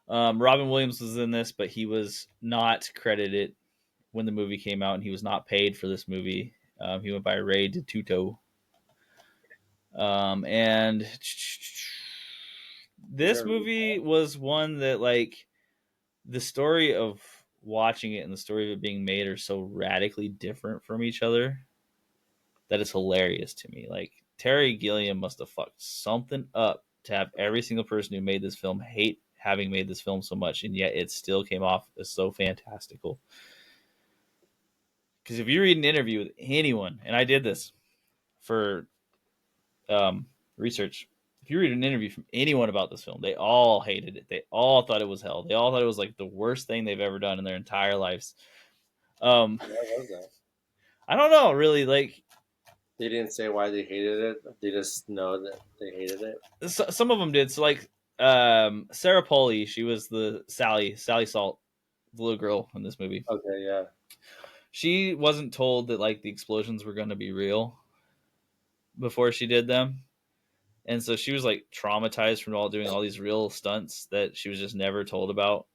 Robin Williams was in this, but he was not credited when the movie came out, and he was not paid for this movie. He went by Ray DeTuto. And this movie was one that like the story of watching it and the story of it being made are so radically different from each other that it's hilarious to me. Like Terry Gilliam must have fucked something up to have every single person who made this film hate having made this film so much, and yet it still came off as so fantastical. Because if you read an interview with anyone, and I did this for research, if you read an interview from anyone about this film, they all hated it. They all thought it was hell. They all thought it was like the worst thing they've ever done in their entire lives. Why was that? I don't know, really. Like, They didn't say why they hated it. They just know that they hated it. some of them did. So, like, Sarah Polley, she was the Sally Salt, the little girl in this movie. Okay, yeah. She wasn't told that like the explosions were going to be real before she did them, and so she was like traumatized from all doing all these real stunts that she was just never told about,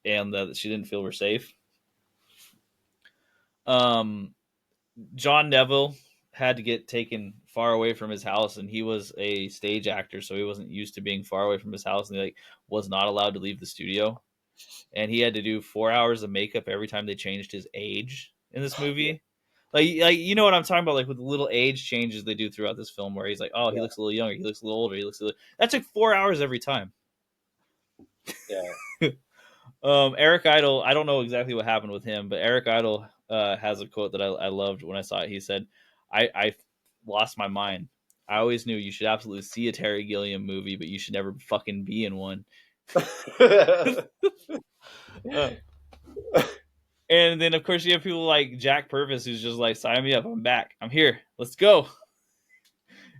and that she didn't feel were safe. Um, John Neville had to get taken far away from his house, and he was a stage actor, so he wasn't used to being far away from his house, and he like was not allowed to leave the studio, and he had to do 4 hours of makeup every time they changed his age in this Yeah, movie. Like you know what I'm talking about, like with the little age changes they do throughout this film, where he's like, oh, he yeah, looks a little younger, he looks a little older, he looks a little. That took 4 hours every time. yeah. Eric Idle, I don't know exactly what happened with him, but Eric Idle has a quote that I loved when I saw it. He said, I lost my mind. I always knew you should absolutely see a Terry Gilliam movie, but you should never fucking be in one. Uh, and then, of course, you have people like Jack Purvis, who's just like, sign me up. I'm back. I'm here. Let's go.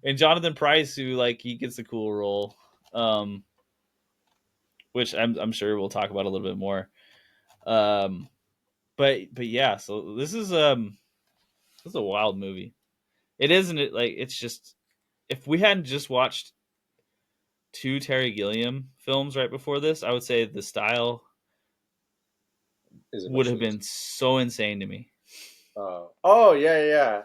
And Jonathan Pryce, who, like, he gets a cool role, um, which I'm sure we'll talk about a little bit more. Um, but yeah, so this is a wild movie. It isn't it like it's just if we hadn't just watched two Terry Gilliam films right before this, I would say the style Is it would much have of this? been so insane to me. Oh, yeah, yeah, yeah.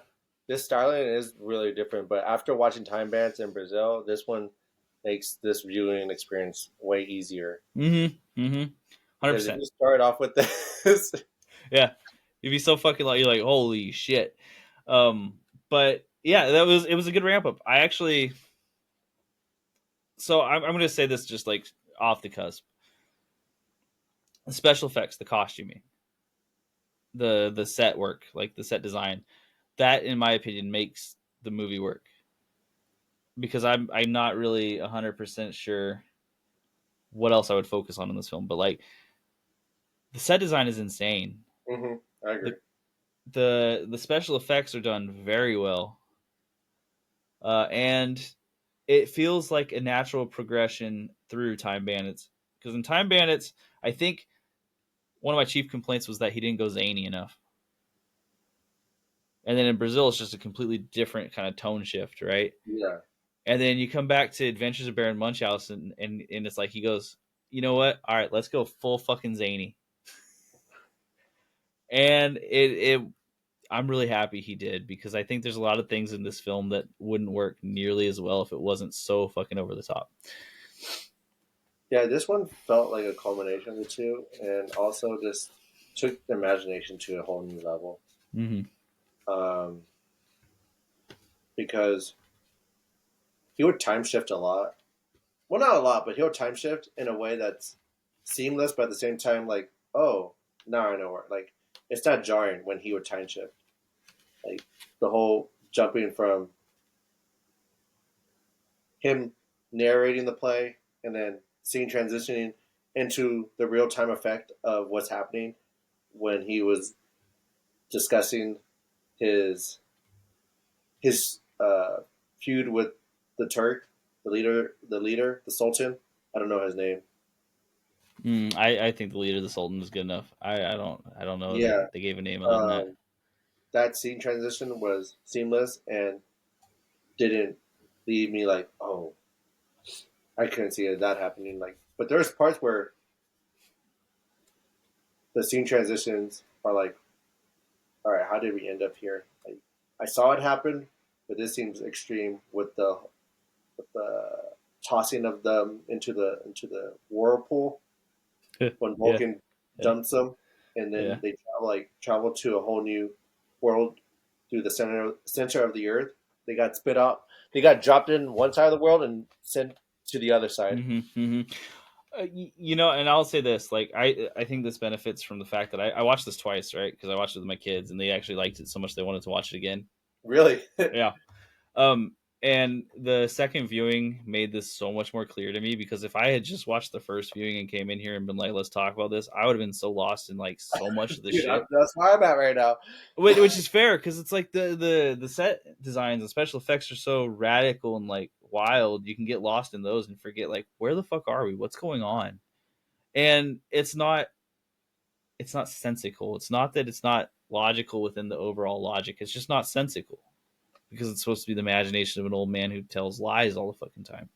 This styling is really different, but after watching Time Bands in Brazil, this one makes this viewing experience way easier. Mm-hmm. Mm-hmm. 100. Because if percent you start off with this, Yeah. You'd be so fucking like you're like, holy shit. But yeah, it was a good ramp up. I actually so I'm gonna say this just like off the cusp. The special effects, the costuming, the set work, like the set design, that in my opinion makes the movie work. Because I'm not really 100% sure what else I would focus on in this film, but like the set design is insane. I agree. The the special effects are done very well, and it feels like a natural progression through Time Bandits. Because in Time Bandits, I think one of my chief complaints was that he didn't go zany enough. And then in Brazil, it's just a completely different kind of tone shift, right? Yeah. And then you come back to Adventures of Baron Munchausen, and it's like he goes, you know what? All right, let's go full fucking zany. And I'm really happy he did because I think there's a lot of things in this film that wouldn't work nearly as well if it wasn't so fucking over the top. Yeah, this one felt like a culmination of the two, and also just took the imagination to a whole new level. Mm-hmm. Um, because he would time shift a lot. Well, not a lot, but he'll time shift in a way that's seamless, but at the same time, like, oh, now I know where. Like, it's not jarring when he would time shift. Like the whole jumping from him narrating the play and then scene transitioning into the real time effect of what's happening when he was discussing his his feud with the Turk, the Sultan. I don't know his name. I think the leader of the Sultan is good enough. I don't know that Yeah, they gave a name other than that. um, that scene transition was seamless and didn't leave me like, oh, I couldn't see that happening. Like, but there's parts where the scene transitions are like, all right, how did we end up here? Like, I saw it happen, but this seems extreme with the tossing of them into the whirlpool when Yeah, Vulcan yeah, dumps them, and yeah. then they travel to a whole new world through the center of the earth. They got spit out. They got dropped in one side of the world and sent to the other side. Mm-hmm, mm-hmm. You know, and I'll say this: like, I think this benefits from the fact that I watched this twice, right? Because I watched it with my kids, and they actually liked it so much they wanted to watch it again. Really? Yeah. Um, And the second viewing made this so much more clear to me, because if I had just watched the first viewing and came in here and been like, let's talk about this, I would have been so lost in like so much of the Dude, shit. that's where I'm at right now. Which is fair, because it's like the set designs and special effects are so radical and like wild. You can get lost in those and forget like, where the fuck are we? What's going on? And it's not sensical. It's not that it's not logical within the overall logic. It's just not sensical, because it's supposed to be the imagination of an old man who tells lies all the fucking time.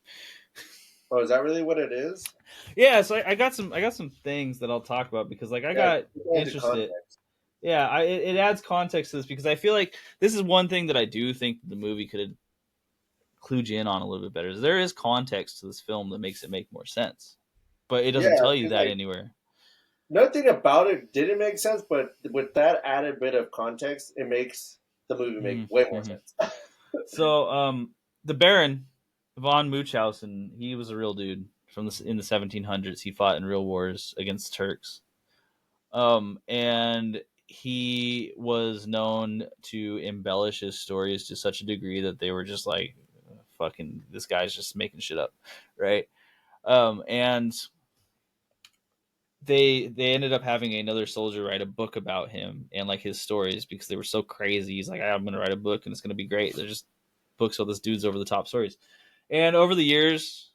Oh, is that really what it is? Yeah, so I got some things that I'll talk about, because like I Yeah, got put that into interested. context. Yeah, it adds context to this, because I feel like this is one thing that I do think the movie could have clued you in on a little bit better. There is context to this film that makes it make more sense, but it doesn't Yeah, tell you because that like anywhere. nothing about it didn't make sense, but with that added bit of context, it makes the movie make way more Mm-hmm. sense. So, the Baron von Munchausen, he was a real dude from in the 1700s. He fought in real wars against Turks. And he was known to embellish his stories to such a degree that they were just like, fucking, this guy's just making shit up, right? And they ended up having another soldier write a book about him and like his stories, because they were so crazy. He's like, I'm gonna write a book and it's gonna be great. They're just books of this dude's over the top stories. And over the years,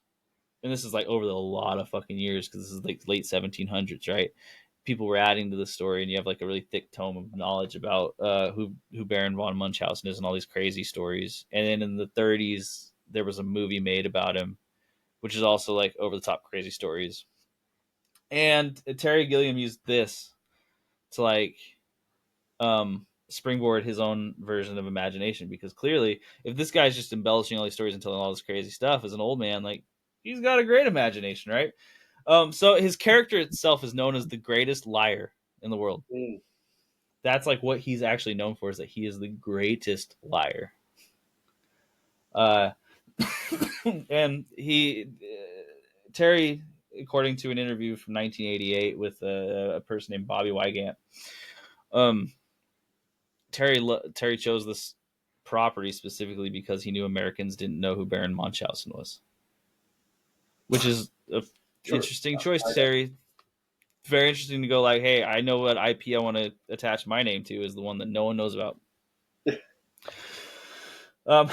and this is like over a lot of fucking years, because this is like late 1700s, right? People were adding to the story, and you have like a really thick tome of knowledge about who Baron von Munchausen is and all these crazy stories. And then in the 30s, there was a movie made about him, which is also like over the top crazy stories. And Terry Gilliam used this to like springboard his own version of imagination, because clearly, if this guy's just embellishing all these stories and telling all this crazy stuff as an old man, like, he's got a great imagination, right? So his character itself is known as the greatest liar in the world. Mm. That's like what he's actually known for, is that he is the greatest liar. Uh, and Terry, according to an interview from 1988 with a person named Bobby Wygant, um, Terry chose this property specifically because he knew Americans didn't know who Baron Munchausen was, which is an Sure. interesting choice, Terry. Very interesting to go like, hey, I know what IP I want to attach my name to is the one that no one knows about. Um,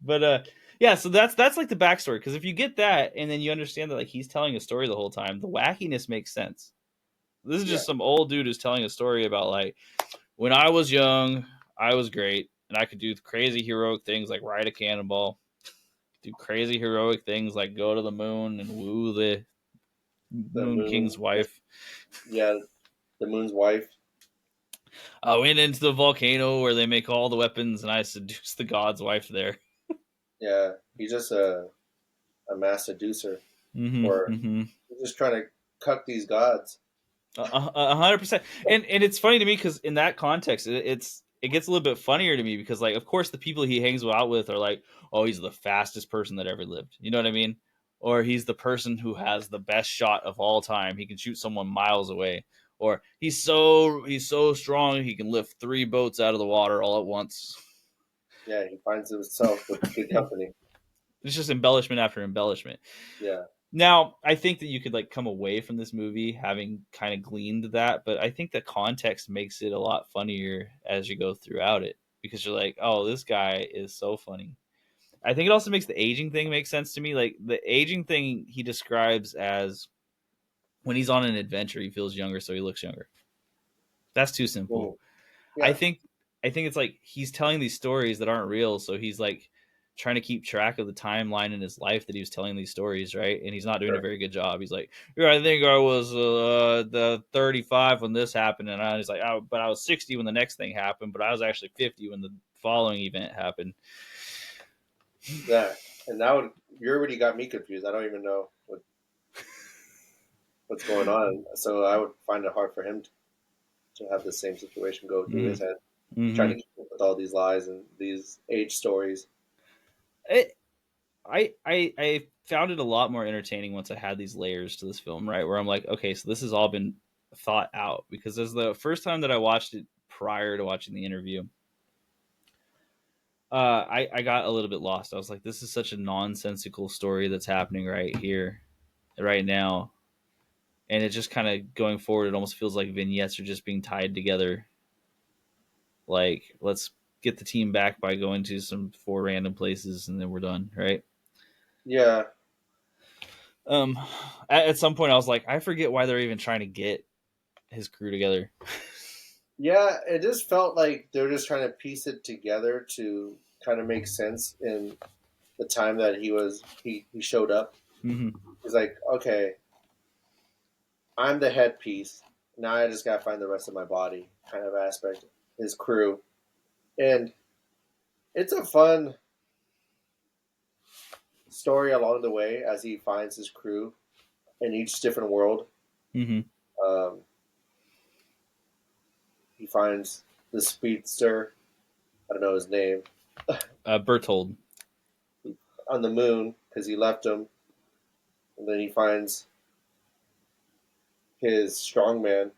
but yeah, so that's like the backstory, because if you get that and then you understand that like he's telling a story the whole time, the wackiness makes sense. This is Yeah. just some old dude who's telling a story about like, when I was young, I was great and I could do crazy heroic things like ride a cannonball, do crazy heroic things like go to the moon and woo the The Moon King's moon. wife. Yeah, the moon's wife. I went into the volcano where they make all the weapons and I seduced the god's wife there. Yeah, he's just a mass seducer, Mm-hmm, or mm-hmm. he's just trying to cuck these gods. 100%. And it's funny to me because in that context, it gets a little bit funnier to me, because like, of course, the people he hangs out with are like, oh, he's the fastest person that ever lived. You know what I mean? Or he's the person who has the best shot of all time. He can shoot someone miles away. Or he's so strong he can lift 3 boats out of the water all at once. Yeah, he finds himself with good company. It's just embellishment after embellishment. Yeah. Now, I think that you could like come away from this movie having kind of gleaned that, but I think the context makes it a lot funnier as you go throughout it, because you're like, oh, this guy is so funny. I think it also makes the aging thing make sense to me. Like the aging thing he describes as when he's on an adventure, he feels younger, so he looks younger. That's too simple. Mm. I Yeah. think I think it's like he's telling these stories that aren't real, so he's like trying to keep track of the timeline in his life that he was telling these stories, right? And he's not doing a Sure. very good job. He's like, yeah, I think I was the 35 when this happened, and I was like, oh, but I was 60 when the next thing happened, but I was actually 50 when the following event happened. Yeah. And now you already got me confused. I don't even know what's going on. So I would find it hard for him to have the same situation go through his head, trying Mm-hmm. to keep up with all these lies and these age stories. It, I found it a lot more entertaining once I had these layers to this film, right? Where I'm like, okay, so this has all been thought out, because as the first time that I watched it prior to watching the interview, I got a little bit lost. I was like, this is such a nonsensical story that's happening right here, right now, and it just kind of going forward. It almost feels like vignettes are just being tied together. Like, let's get the team back by going to some 4 random places, and then we're done, right? Yeah, Um, at some point, I was like, I forget why they're even trying to get his crew together. yeah. It just felt like they were just trying to piece it together to kind of make sense in the time that he showed up. Mm-hmm. He's like, okay, I'm the headpiece. Now I just gotta find the rest of my body, kind of aspect. His crew, and it's a fun story along the way as he finds his crew in each different world. Mm-hmm. Um, he finds the speedster. I don't know his name Bertold. on the moon because he left him, and then he finds his strongman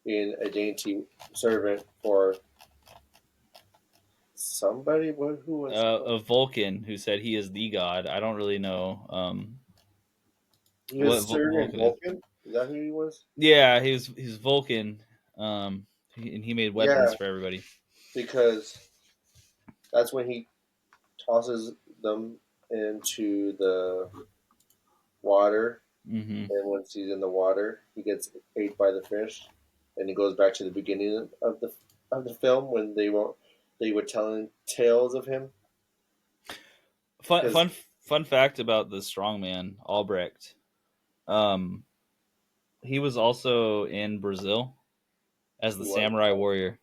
being a dainty servant for somebody. Who was he? A Vulcan who said he is the god. I don't really know He what was serving Vulcan is. Vulcan. Is that who he was? Yeah, he's Vulcan, and he made weapons Yeah, for everybody. because that's when he tosses them into the water, Mm-hmm. and once he's in the water, he gets ate by the fish, and he goes back to the beginning of the film when they were telling tales of him Fun because fun fun fact about the strongman Albrecht. Um, he was also in Brazil as the he was samurai warrior.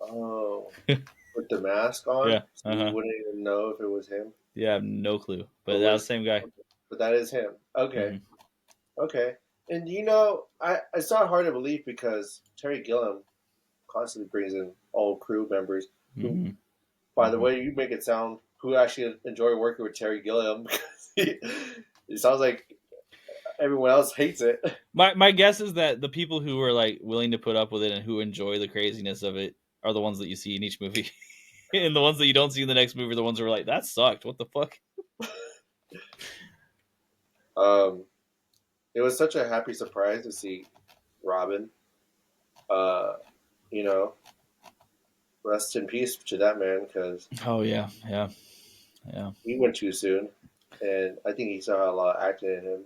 oh with the mask on, Yeah. so Uh you huh. wouldn't even know if it was him. Yeah, I have no clue, But but that was was the same guy. but that is him. Okay, Mm-hmm. okay. And I it's not hard to believe because Terry Gilliam constantly brings in old crew members who, Mm-hmm. by the Mm-hmm. way you make it sound, who actually enjoy working with Terry Gilliam because it sounds like everyone else hates it. My guess is that the people who are like willing to put up with it and who enjoy the craziness of it are the ones that you see in each movie, and the ones that you don't see in the next movie are the ones who are like, that sucked. What the fuck? Um, it was such a happy surprise to see Robin. Uh, you know, rest in peace to that man because Oh yeah, yeah, yeah. he went too soon, and I think he still had a lot of acting in him.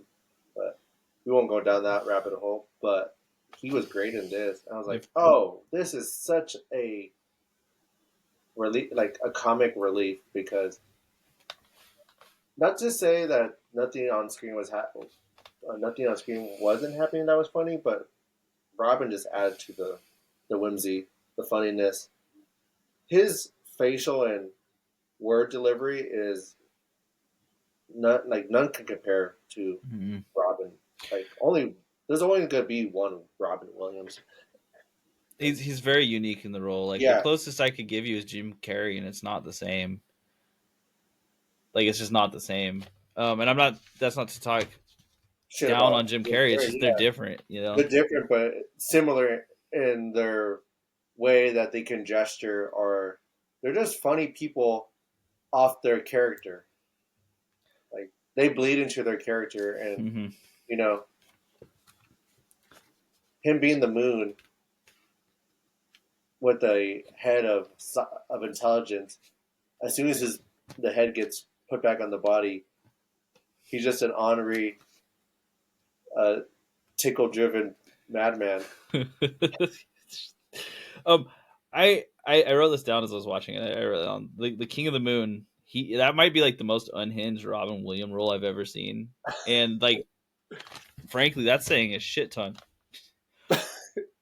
But we won't go down that rabbit hole. But he was great in this. I was like, If oh, this is such a relief, like a comic relief, because not to say that nothing on screen wasn't happening that was funny, but Robin just added to the whimsy, the funniness. His facial and word delivery is not like none can compare to mm-hmm. Robin. Like only there's only gonna be one Robin Williams. He's very unique in the role. Like the Yeah, closest I could give you is Jim Carrey, and it's not the same. Like it's just not the same. And I'm not. That's not to talk shit down about on Jim Jim Carrey. It's Carrey. just they're Yeah, different. You know. they're different but similar in their way that they can gesture, or they're just funny people off their character. Like they bleed into their character, and Mm-hmm. you know him being the moon with a head of intelligence. As soon as the head gets put back on the body, he's just an ornery, uh, tickle-driven madman. um, I wrote this down as I was watching it. I wrote it down. The King of the Moon. That might be like the most unhinged Robin Williams role I've ever seen, and like frankly, that's saying a shit ton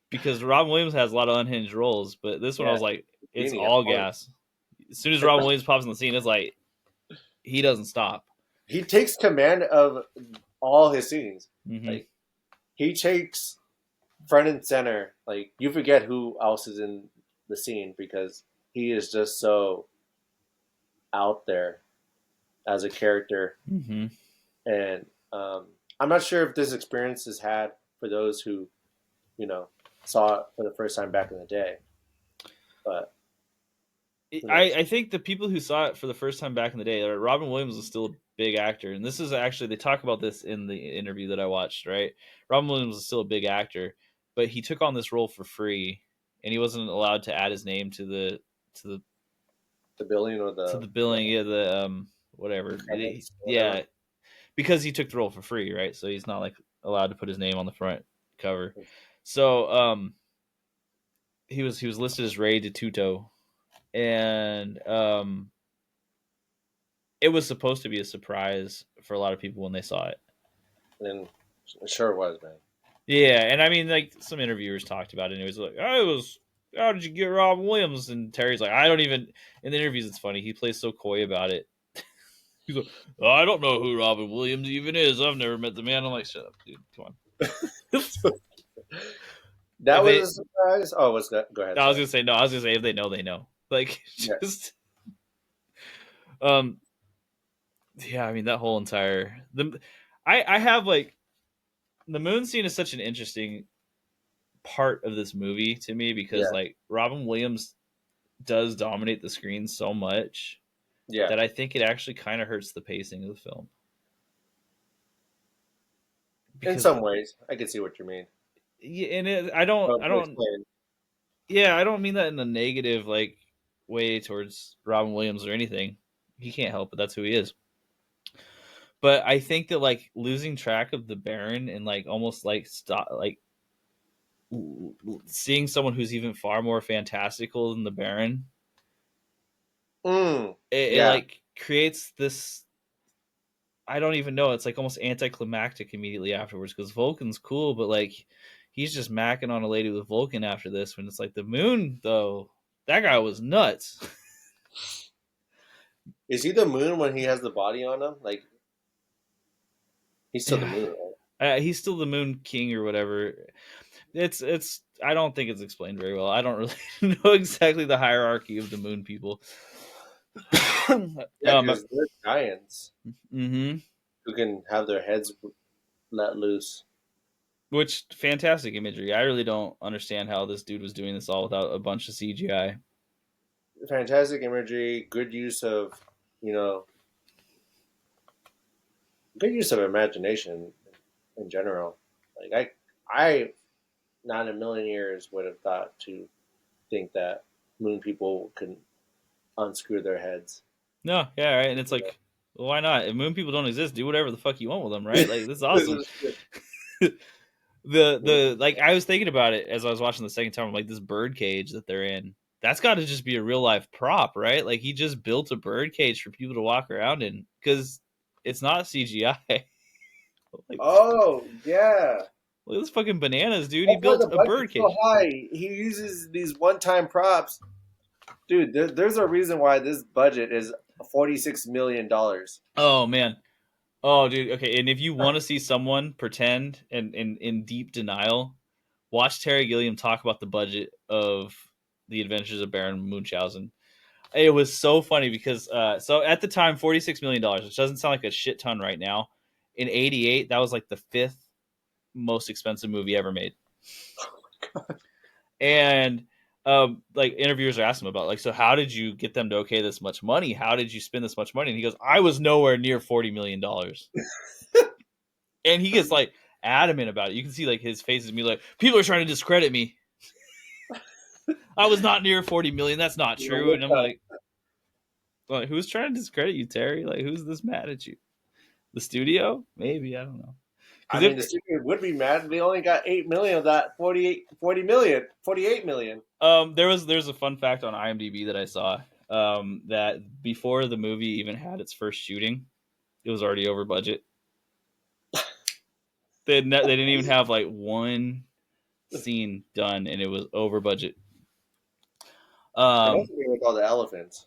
because Robin Williams has a lot of unhinged roles, but this one I Yeah, was like, it's genius. all gas. As soon as Robin Williams pops in the scene, it's like he doesn't stop. He takes command of all his scenes. Mm-hmm. Like he takes front and center. Like you forget who else is in the scene because he is just so out there as a character. Mm-hmm. And I'm not sure if this experience is had for those who, you know, saw it for the first time back in the day. But Who knows? I think the people who saw it for the first time back in the day, Robin Williams was still a big actor, and this is actually, they talk about this in the interview that I watched. Right, Robin Williams was still a big actor, but he took on this role for free, and he wasn't allowed to add his name to the The billion or to the the billing. Yeah, the whatever. credits, or whatever. Yeah, because he took the role for free, right? So he's not like allowed to put his name on the front cover. So he was listed as Ray DeTuto, and it was supposed to be a surprise for a lot of people when they saw it. And it sure was, man. Yeah, and I mean, like some interviewers talked about it, and it was like, "Oh, it was. How did you get Robin Williams?" And Terry's like, "I don't even." In the interviews, it's funny. He plays so coy about it. He's like, "Oh, I don't know who Robin Williams even is. I've never met the man." I'm like, "Shut up, dude. Come on." That If was they, a surprise. Oh, what's that? Go ahead. I was Sorry. gonna say no. I was gonna say if they know, they know. Like, Yeah. just um, yeah. I mean, that whole entire I have like the moon scene is such an interesting part of this movie to me because Yeah. like Robin Williams does dominate the screen so much Yeah. that I think it actually kind of hurts the pacing of the film In because some ways, I can see what you mean. yeah, and I don't Explain. yeah, I don't mean that in a negative like way towards Robin Williams or anything. He can't help it. That's who he is. But I think that like losing track of the Baron and like almost like stop like seeing someone who's even far more fantastical than the Baron, Mm. it Yeah. like creates this. I don't even know. It's like almost anticlimactic immediately afterwards because Vulcan's cool, but like he's just macking on a lady with Vulcan after this. When it's like the Moon, though, that guy was nuts. Is he the moon when he has the body on him? Like he's still the Yeah, moon, right? he's still the Moon King or whatever. It's. I don't think it's explained very well. I don't really know exactly the hierarchy of the Moon people. Yeah, because they're giants hmm who can have their heads let loose. Which fantastic imagery. I really don't understand how this dude was doing this all without a bunch of CGI. Fantastic imagery, good use of, you know, good use of imagination in general. Like I, not in a million years would have thought to think that moon people could unscrew their heads. No, yeah, right. And it's like, well, why not? If moon people don't exist, do whatever the fuck you want with them, right? Like this is This awesome. is true. The like I was thinking about it as I was watching the second time. I'm like, this bird cage that they're in, that's got to just be a real life prop, right? Like he just built a bird cage for people to walk around in because it's not CGI. Like, Oh yeah, look at this fucking bananas, dude. He that's why built the a bird budget's so cage. high. He uses these one-time props, dude. There's a reason why this budget is $46 million. Oh man. Oh, dude. Okay, and if you want to see someone pretend and in deep denial, watch Terry Gilliam talk about the budget of the Adventures of Baron Munchausen. It was so funny because so at the time, $46 million, which doesn't sound like a shit ton right now. In '88, that was like the fifth most expensive movie ever made. And like interviewers are asking him about like, so how did you get them to okay this much money? How did you spend this much money? And he goes, I was nowhere near $40 million. And he gets like adamant about it. You can see like his face is me like, people are trying to discredit me. I was not near 40 million. That's not You know, true. And I'm like, who's trying to discredit you, Terry? Like, who's this mad at you? The studio? Maybe, I don't know. I Because mean, the if studio would be mad. They only got 8 million of that 40 million, 48 million. there's a fun fact on IMDb that I saw that before the movie even had its first shooting, it was already over budget. They didn't even have like one scene done, and it was over budget. It must Um, be with all the elephants.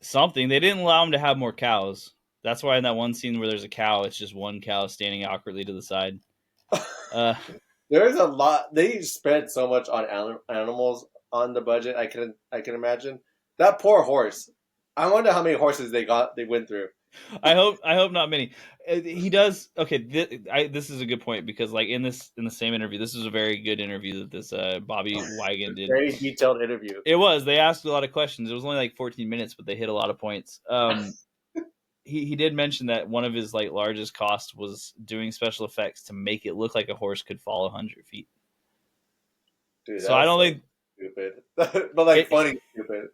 something they didn't allow him to have more cows. That's why in that one scene where there's a cow, it's just one cow standing awkwardly to the side. Uh, There's a lot. They spent so much on animals on the budget. I can imagine that poor horse. I wonder how many horses they went through. I hope not many. He does. Okay, this is a good point because like in the same interview, this is a very good interview that this Bobby Wygan did. Very detailed interview. It was. They asked a lot of questions. It was only like 14 minutes, but they hit a lot of points. He did mention that one of his like largest costs was doing special effects to make it look like a horse could fall 100 feet. Dude, So I that's don't so think stupid, but like it, funny stupid.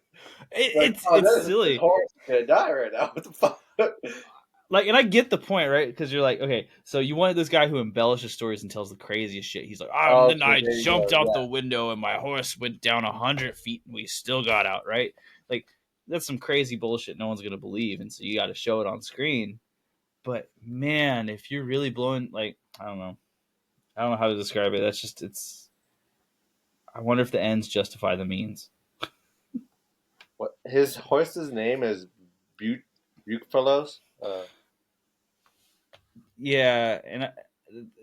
Like, oh, it's this silly. horse is gonna die right now. What the fuck? Like, and I get the point, right? Because you're like, okay, so you wanted this guy who embellishes stories and tells the craziest shit. He's like, oh, and then Okay, I there you jumped go. out Yeah, the window and my horse went down 100 feet and we still got out, right? Like, that's some crazy bullshit no one's gonna believe, and so you got to show it on screen. But man, if you're really blowing, like, I don't know how to describe it. That's just it's. I wonder if the ends justify the means. what his horse's name is? Bukefellows. Yeah, and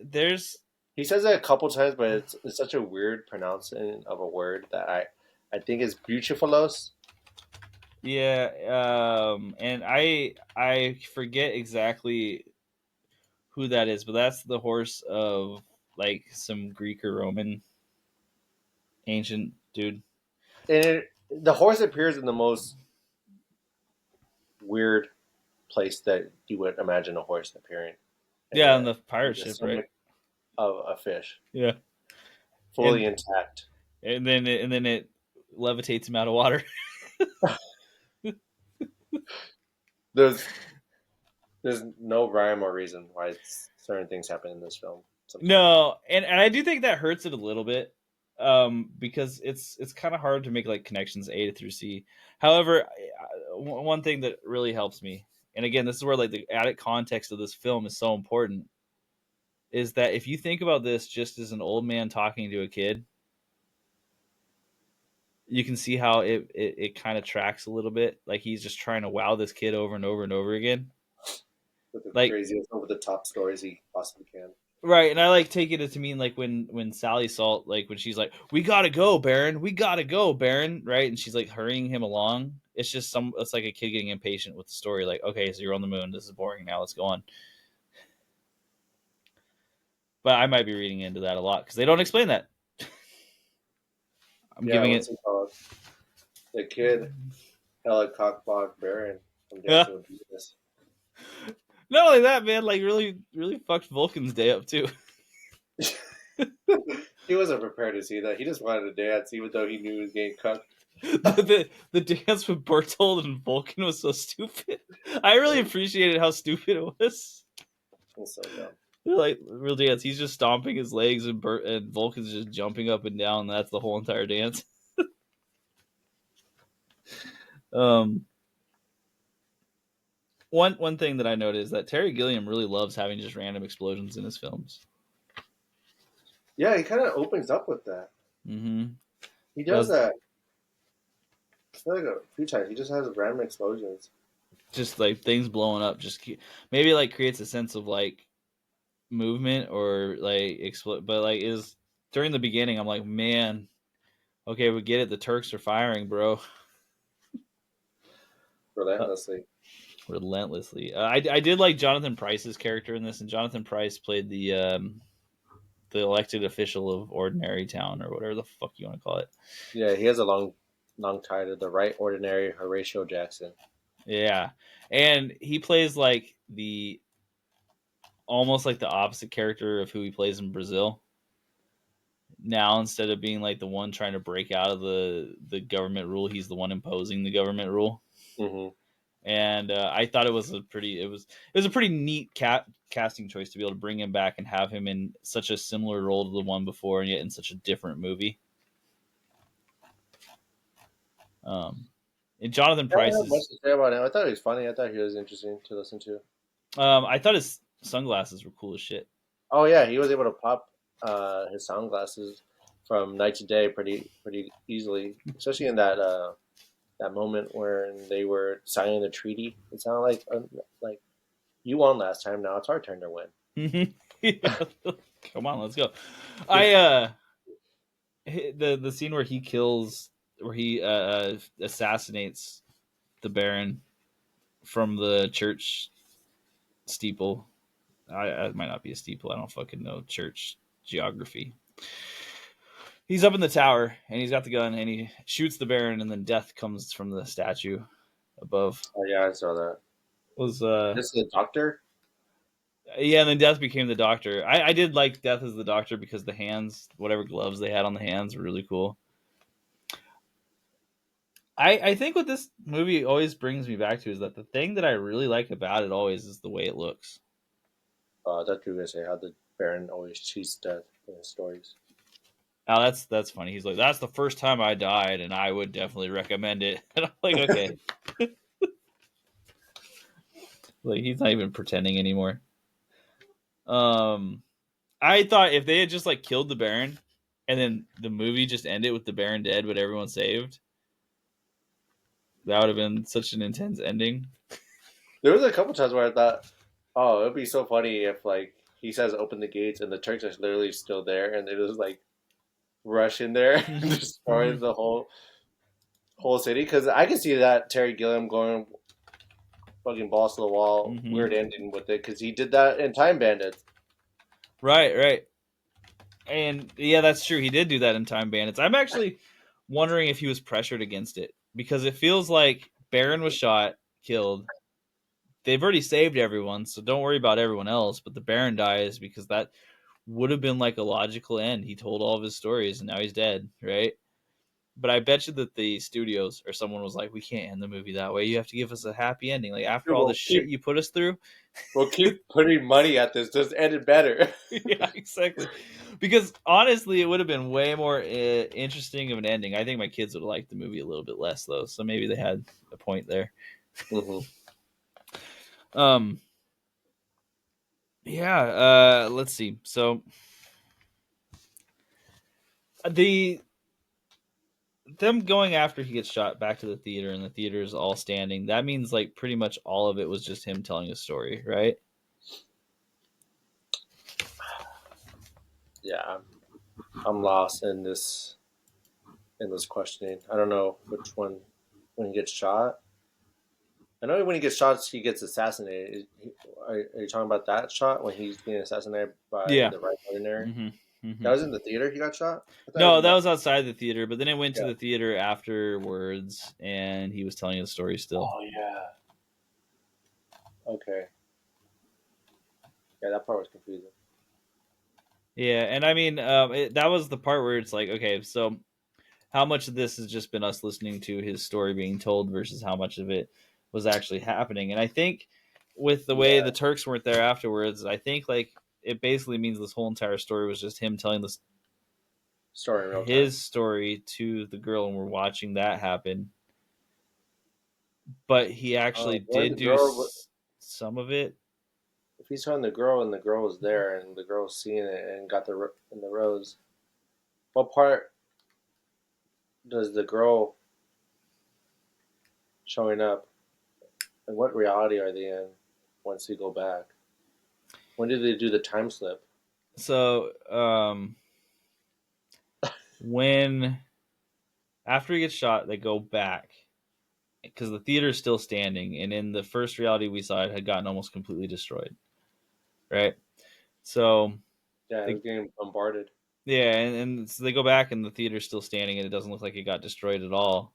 there's He says it a couple times, but it's such a weird pronouncing of a word that I think it's Bucephalos. and I forget exactly who that is, but that's the horse of like some Greek or Roman ancient dude. And the horse appears in the most weird place that you would imagine a horse appearing Yeah, on the in pirate the ship, right? stomach of a fish, Yeah, fully and intact. then it levitates him out of water. There's there's no rhyme or reason why certain things happen in this film. Sometimes, No, and I do think that hurts it a little bit, because it's kind of hard to make like connections A through C. However, one thing that really helps me, and again, this is where like the added context of this film is so important, is that if you think about this just as an old man talking to a kid, you can see how it kind of tracks a little bit. Like he's just trying to wow this kid over and over and over again. with the Like craziest over the top stories he possibly can. right, and I like take it to mean like when Sally Salt, like when she's like, "We gotta go, Baron. We gotta go, Baron." Right, and she's like hurrying him along. It's just it's like a kid getting impatient with the story. Like, okay, so you're on the moon. This is boring now. Let's go on. But I might be reading into that a lot because they don't explain that. I'm Yeah, giving what's it. it called? The kid, hella cockblock Baron from Yeah. Dancing with Venus. Not only that, man. Like really, really fucked Vulcan's day up too. He wasn't prepared to see that. He just wanted to dance, even though he knew he was getting cucked. The dance with Bertold and Vulcan was so stupid. I really appreciated how stupid it was. It's so dumb. Like real dance, he's just stomping his legs and and Vulcan's just jumping up and down. That's the whole entire dance. um, one thing that I noticed is that Terry Gilliam really loves having just random explosions in his films. Yeah, he kind of opens up with that. Mm-hmm. He does that. I feel like a few times. He just has random explosions. Just like things blowing up, just maybe like creates a sense of like movement or like explode. But like is during the beginning, I'm like, man, okay, we get it. The Turks are firing, bro. Uh, Relentlessly. relentlessly. I did like Jonathan Pryce's character in this, and Jonathan Pryce played the elected official of Ordinary Town or whatever the fuck you want to call it. Yeah, he has a long title. The Right Ordinary Horatio Jackson. Yeah, and he plays like the almost like the opposite character of who he plays in Brazil. Now instead of being like the one trying to break out of the government rule, he's the one imposing the government rule. Mm-hmm. And I thought it was a pretty neat casting choice to be able to bring him back and have him in such a similar role to the one before, and yet in such a different movie. Um, and Jonathan I don't Pryce have much is. to say about him. I thought he was funny. I thought he was interesting to listen to. I thought his sunglasses were cool as shit. Oh yeah, he was able to pop his sunglasses from night to day pretty easily, especially in that moment where they were signing the treaty. It sounded like you won last time. Now it's our turn to win. Yeah. Come on, let's go. I the scene where he assassinates the Baron from the church steeple. It might not be a steeple. I don't fucking know church geography. He's up in the tower and he's got the gun and he shoots the Baron and then death comes from the statue above. Oh yeah, I saw that. Was This is the doctor. Yeah, and then Death became the Doctor. I did like Death as the Doctor because the hands, whatever gloves they had on the hands, were really cool. I think what this movie always brings me back to is that the thing that I really like about it always is the way it looks. I thought you were gonna say how the Baron always cheats death in his stories. Oh, that's funny. He's like, that's the first time I died, and I would definitely recommend it. And I'm like, okay. Like he's not even pretending anymore. I thought if they had just like killed the Baron, and then the movie just ended with the Baron dead, but everyone saved, that would have been such an intense ending. There was a couple times where I thought, oh, it'd be so funny if like he says open the gates and the Turks are literally still there and they just like rush in there and destroy the whole city. Because I can see that Terry Gilliam going fucking balls to the wall, weird ending with it. Because he did that in Time Bandits. Right. And yeah, that's true. He did do that in Time Bandits. I'm actually wondering if he was pressured against it because it feels like Baron was shot, killed. They've already saved everyone, so don't worry about everyone else. But the Baron dies because that would have been like a logical end. He told all of his stories, and now he's dead, right? But I bet you that the studios or someone was like, "We can't end the movie that way. You have to give us a happy ending. Like after all the shit you put us through, we'll keep putting money at this. Just end it better." Yeah, exactly. Because honestly, it would have been way more interesting of an ending. I think my kids would have liked the movie a little bit less, though. So maybe they had a point there. Mm-hmm. Um. Yeah. Let's see. So the them going after he gets shot back to the theater and the theater is all standing. That means like pretty much all of it was just him telling a story, right? Yeah, I'm lost in this questioning. I don't know which one when he gets shot. I know when he gets shot, he gets assassinated. Are you talking about that shot when he's being assassinated by Yeah. the right ordinary? Mm-hmm. That Mm-hmm. was in the theater. He got shot. I thought it was No, in that the was outside the theater, but then it went to yeah. the theater afterwards, and he was telling the story still. Oh yeah. Okay. Yeah, that part was confusing. Yeah, and I mean, that was the part where it's like, okay, so how much of this has just been us listening to his story being told versus how much of it was actually happening? And I think with the way Yeah. the Turks weren't there afterwards, I think like it basically means this whole entire story was just him telling this Story in real time. his story to the girl, and we're watching that happen. But he actually When did the do girl, some of it. if he's telling the girl and the girl was there and the girl was seeing it and got in the rose, what part does the girl showing up and what reality are they in once they go back? When did they do the time slip? So when after he gets shot, they go back because the theater is still standing, and in the first reality we saw, it had gotten almost completely destroyed. Right. So Yeah, it they, was getting bombarded. yeah, and so they go back, and the theater's still standing, and it doesn't look like it got destroyed at all.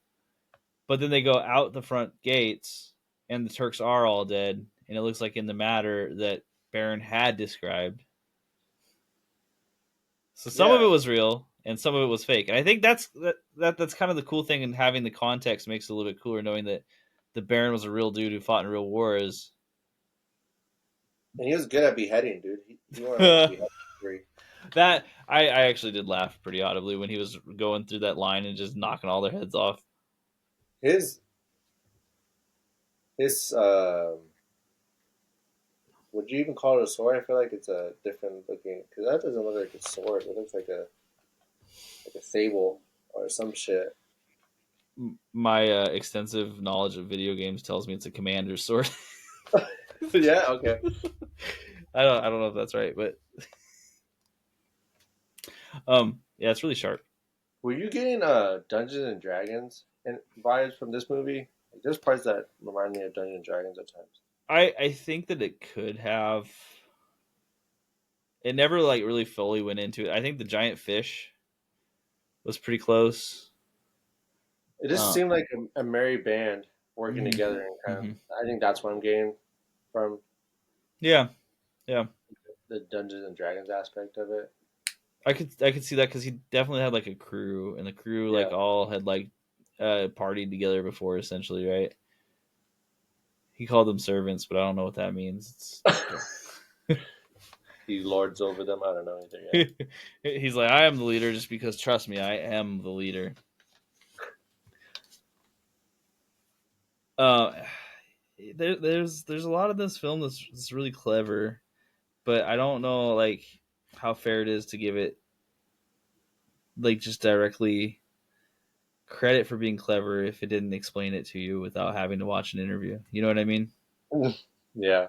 But then they go out the front gates, and the Turks are all dead, and it looks like in the matter that Baron had described. So some of Yeah, it was real, and some of it was fake. And I think that's kind of the cool thing, and having the context makes it a little bit cooler, knowing that the Baron was a real dude who fought in real wars. and he was good at beheading, dude. He wanted like behead free. That I actually did laugh pretty audibly when he was going through that line and just knocking all their heads off. His his would you even call it a sword? I feel like it's a different looking because that doesn't look like a sword. It looks like a sable or some shit. My extensive knowledge of video games tells me it's a commander's sword. Yeah, okay. I don't know if that's right, but yeah, it's really sharp. Were you getting Dungeons and Dragons and vibes from this movie? Like, there's parts that remind me of Dungeons and Dragons at times. I think that it could have. It never like really fully went into it. I think the giant fish was pretty close. It just seemed like a merry band working Mhm, together, and kind of. mhm. I think that's what I'm getting from Yeah, yeah. the Dungeons and Dragons aspect of it. I could see that because he definitely had like a crew, and the crew Yeah, like all had like partied together before, essentially, right? He called them servants, but I don't know what that means. he lords over them. I don't know either yet. It's he's like, I am the leader, just because trust me, I am the leader. Uh, there's a lot of this film that's really clever, but I don't know like how fair it is to give it like just directly credit for being clever if it didn't explain it to you without having to watch an interview. You know what I mean? Yeah,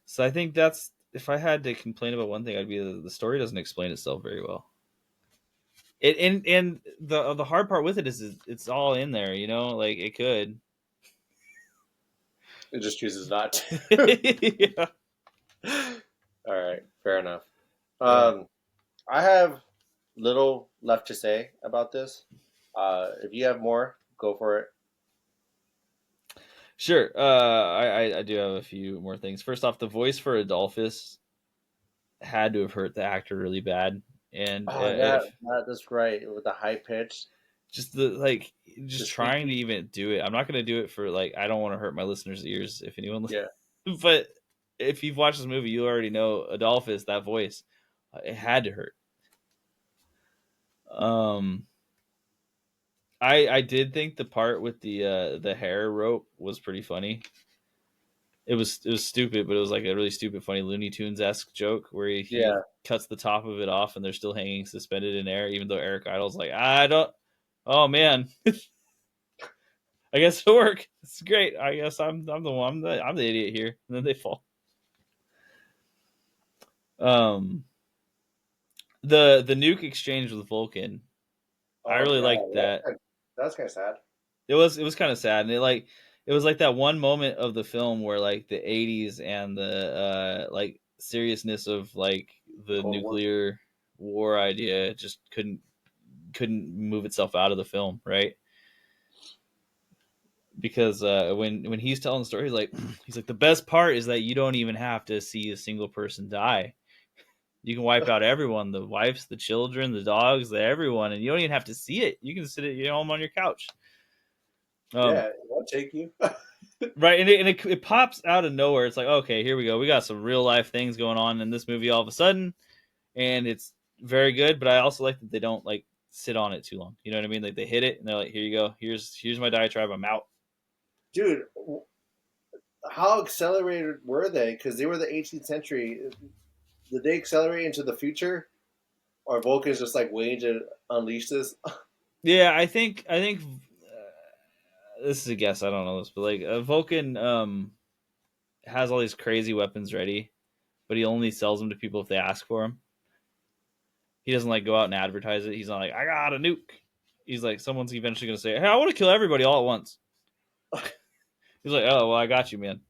So I think that's if I had to complain about one thing, I'd be the story doesn't explain itself very well. And the hard part with it is it's all in there. You know, like it could. it just chooses not to. Yeah. All right, fair enough. Yeah. I have little left to say about this. If you have more, go for it. Sure. I do have a few more things. First off, the voice for Adolphus had to have hurt the actor really bad, and Oh, that's right with the high pitch, just the like the just trying to squeaky. even do it. I'm not going to do it for like I don't want to hurt my listeners' ears if anyone. Yeah, But if you've watched this movie, you already know Adolphus. That voice, it had to hurt. Um, I did think the part with the hair rope was pretty funny. It was stupid, but it was like a really stupid, funny Looney Tunes esque joke where he yeah, cuts the top of it off and they're still hanging suspended in air, even though Eric Idle's like, I don't. Oh man, I guess it'll work. It's great. I guess I'm the one. I'm the idiot here, and then they fall. Um, the nuke exchange with Vulcan. I Oh really yeah, liked that. that's kind of sad. It was kind of sad, and it was like that one moment of the film where like the '80s and the like seriousness of like The the Cold War. nuclear war idea just couldn't move itself out of the film, right? Because when he's telling the story, he's like the best part is that you don't even have to see a single person die. You can wipe out everyone, the wives, the children, the dogs, everyone, and you don't even have to see it. You can sit at your home on your couch. Um, Yeah, I'll take you. right, and it pops out of nowhere. It's like, okay, here we go. We got some real life things going on in this movie all of a sudden, and it's very good. But I also like that they don't like sit on it too long. You know what I mean? Like they hit it, and they're like, here you go. Here's my diatribe. I'm out. Dude, how accelerated were they? Because they were the 18th century. Did they accelerate into the future, or Vulcan's just like waiting to unleash this? Yeah, I think this is a guess. I don't know this, but like Vulcan has all these crazy weapons ready, but he only sells them to people if they ask for them. He doesn't like go out and advertise it. He's not like I got a nuke. He's like someone's eventually gonna say, hey, I want to kill everybody all at once. He's like, oh well, I got you, man.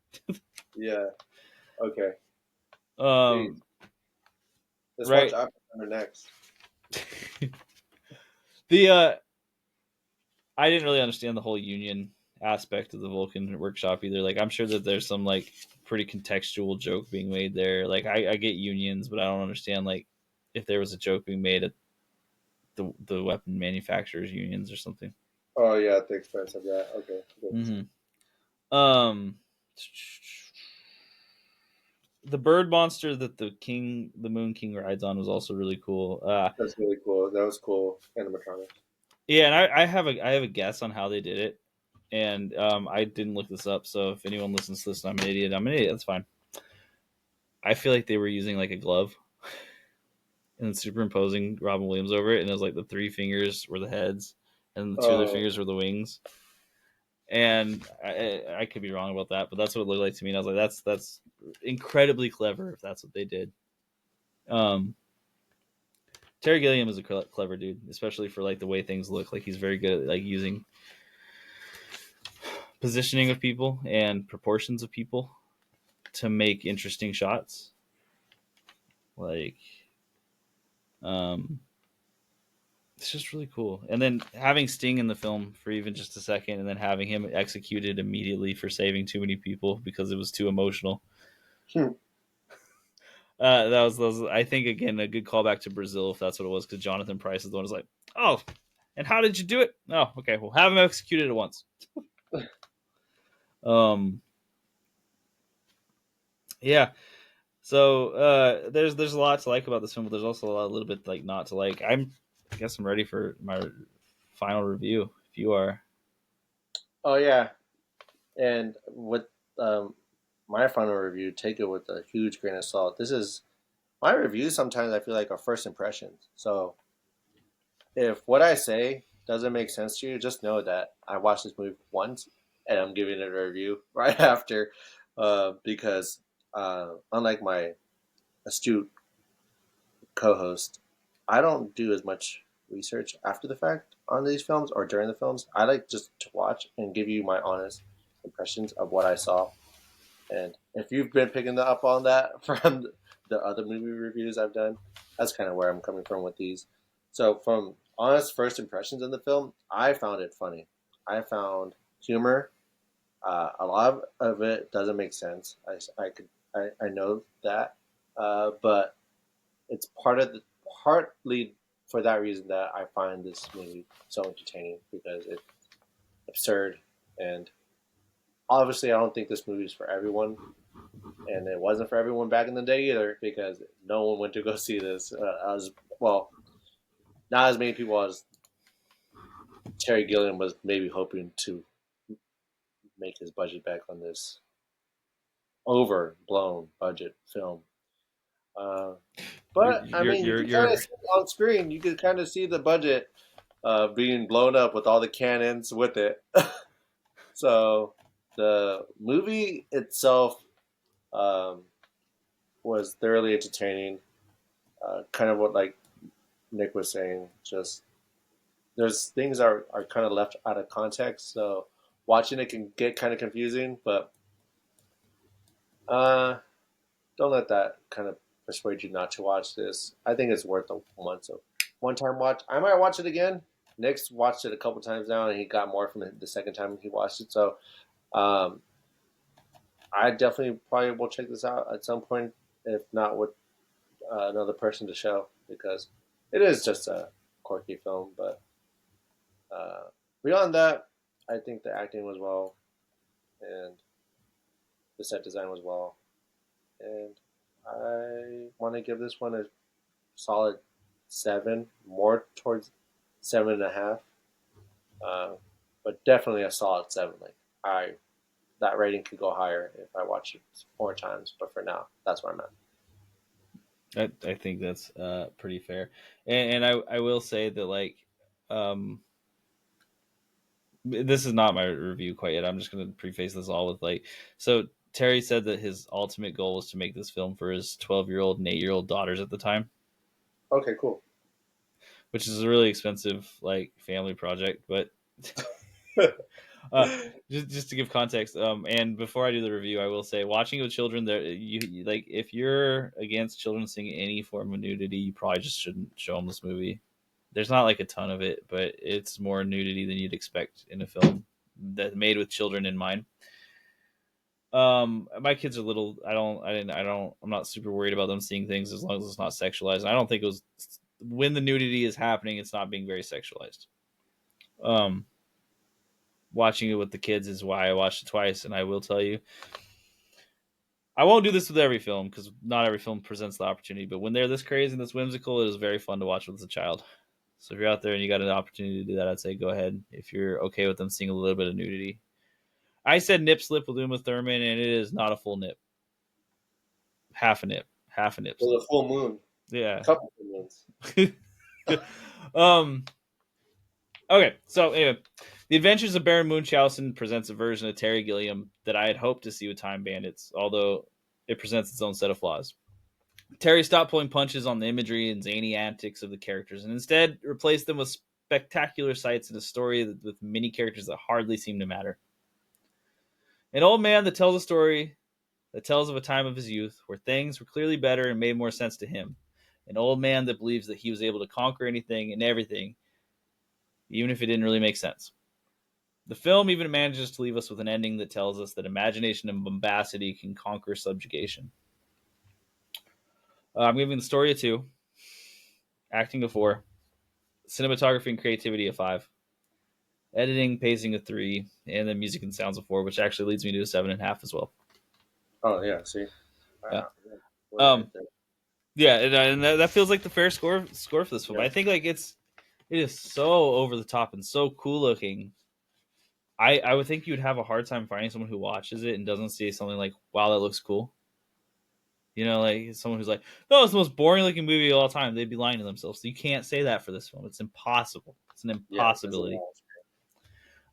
Yeah. Okay. Jeez. Um, Let's watch right. Oppenheimer next. The I didn't really understand the whole union aspect of the Vulcan workshop either. Like I'm sure that there's some like pretty contextual joke being made there. Like I get unions, but I don't understand like if there was a joke being made at the weapon manufacturers unions or something. Oh yeah, at the expense of that. Okay. Good. Mm-hmm. Um, the bird monster that the Moon King rides on was also really cool. That's really cool. That was cool animatronics. Yeah, and I have a guess on how they did it, and I didn't look this up. So if anyone listens to this, and I'm an idiot. I'm an idiot. That's fine. I feel like they were using like a glove and then superimposing Robin Williams over it, and it was like the three fingers were the heads, and the two other Oh, fingers were the wings. And I could be wrong about that, but that's what it looked like to me. And I was like, that's incredibly clever if that's what they did. Um, Terry Gilliam is a clever dude, especially for like the way things look. Like he's very good at like using positioning of people and proportions of people to make interesting shots. Like, um, it's just really cool. And then having Sting in the film for even just a second, and then having him executed immediately for saving too many people because it was too emotional. Hmm. That was, I think, again, a good callback to Brazil, if that's what it was, because Jonathan Pryce is the one who's like, oh, and how did you do it? Oh, okay, well, have him executed at once. Um, yeah. So there's a lot to like about this film, but there's also a little bit like not to like. I guess I'm ready for my final review. If you are, Oh yeah, and with um, my final review, take it with a huge grain of salt. This is my reviews. Sometimes I feel like are first impressions. So if what I say doesn't make sense to you, just know that I watched this movie once and I'm giving it a review right after, because unlike my astute co-host, I don't do as much research after the fact on these films or during the films. I like just to watch and give you my honest impressions of what I saw. And if you've been picking up on that from the other movie reviews I've done, that's kind of where I'm coming from with these. So, from honest first impressions in the film, I found it funny. I found humor. A lot of it doesn't make sense. I know that, but it's partly for that reason that I find this movie so entertaining because it's absurd and obviously I don't think this movie is for everyone, and it wasn't for everyone back in the day either because no one went to go see this. As well, not as many people as Terry Gilliam was maybe hoping to make his budget back on this overblown budget film. Uh, but I mean, you can kind you're of see it on screen. You can kind of see the budget being blown up with all the cannons with it. So the movie itself um, was thoroughly entertaining. Kind of what like Nick was saying, just there's things are kind of left out of context, so watching it can get kind of confusing. But uh, don't let that kind of persuade you not to watch this. I think it's worth a one time watch. I might watch it again. Nick's watched it a couple times now, and he got more from it the second time he watched it. So um, I definitely probably will check this out at some point, if not with another person to show, because it is just a quirky film. But uh, beyond that, I think the acting was well, and the set design was well, and I want to give this one a solid 7, more towards 7.5, uh, but definitely a solid 7. Like I, that rating could go higher if I watch it more times, but for now, that's where I'm at. I think that's pretty fair, and I will say that like um, this is not my review quite yet. I'm just going to preface this all with like, so Terry said that his ultimate goal was to make this film for his 12-year-old and 8-year-old daughters at the time, Okay, cool. which is a really expensive like family project. But uh, just to give context, and before I do the review, I will say watching it with children, there like if you're against children seeing any form of nudity, you probably just shouldn't show them this movie. There's not like a ton of it, but it's more nudity than you'd expect in a film that made with children in mind. My kids are little. I'm not super worried about them seeing things as long as it's not sexualized. And I don't think it was when the nudity is happening, it's not being very sexualized. Um, Watching it with the kids is why I watched it twice, and I will tell you, I won't do this with every film because not every film presents the opportunity. But when they're this crazy and this whimsical, it is very fun to watch with a child. So if you're out there and you got an opportunity to do that, I'd say go ahead. If you're okay with them seeing a little bit of nudity, I said nip slip with Uma Thurman, and it is not a full nip, half a nip It slip. was a full moon, Yeah. couple of moons. um. Okay, so anyway, The Adventures of Baron Munchausen presents a version of Terry Gilliam that I had hoped to see with Time Bandits, although it presents its own set of flaws. Terry stopped pulling punches on the imagery and zany antics of the characters and instead replaced them with spectacular sights and a story with many characters that hardly seem to matter. An old man that tells a story that tells of a time of his youth where things were clearly better and made more sense to him. An old man that believes that he was able to conquer anything and everything, even if it didn't really make sense. The film even manages to leave us with an ending that tells us that imagination and bombacity can conquer subjugation. I'm giving the story a 2, acting a 4, cinematography and creativity a 5, editing, pacing a 3, and then music and sounds a 4, which actually leads me to a 7.5 as well. Oh yeah, see, Yeah. we're right there. Yeah, and that feels like the fair score for this film. Yeah. I think like it is so over the top and so cool looking. I would think you'd have a hard time finding someone who watches it and doesn't see something like, wow, that looks cool. You know, like someone who's like, no, it's the most boring looking movie of all time. They'd be lying to themselves. So you can't say that for this film. It's impossible. It's an Yeah, it doesn't impossibility.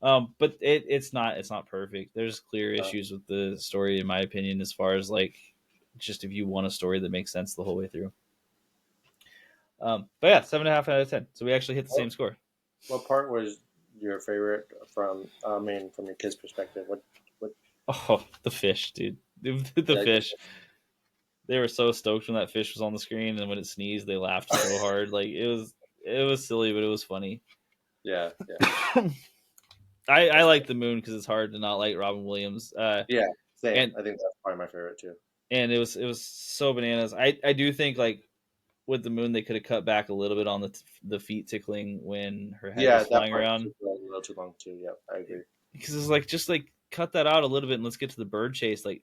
But it's not perfect. There's clear issues with the story, in my opinion, as far as like just if you want a story that makes sense the whole way through. But yeah, 7.5 out of 10. So we actually hit the same score. What part was your favorite from? I mean, from your kid's perspective, what? Oh, the fish, dude. The fish. They were so stoked when that fish was on the screen, and when it sneezed, they laughed so hard. Like it was silly, but it was funny. Yeah. I like the moon because it's hard to not like Robin Williams. Yeah, same. And I think that's probably my favorite too. and it was so bananas. I do think like with the moon they could have cut back a little bit on the feet tickling when her head was flying around. Took a little too long too. Yep, I agree. Because it's like just like cut that out a little bit and let's get to the bird chase like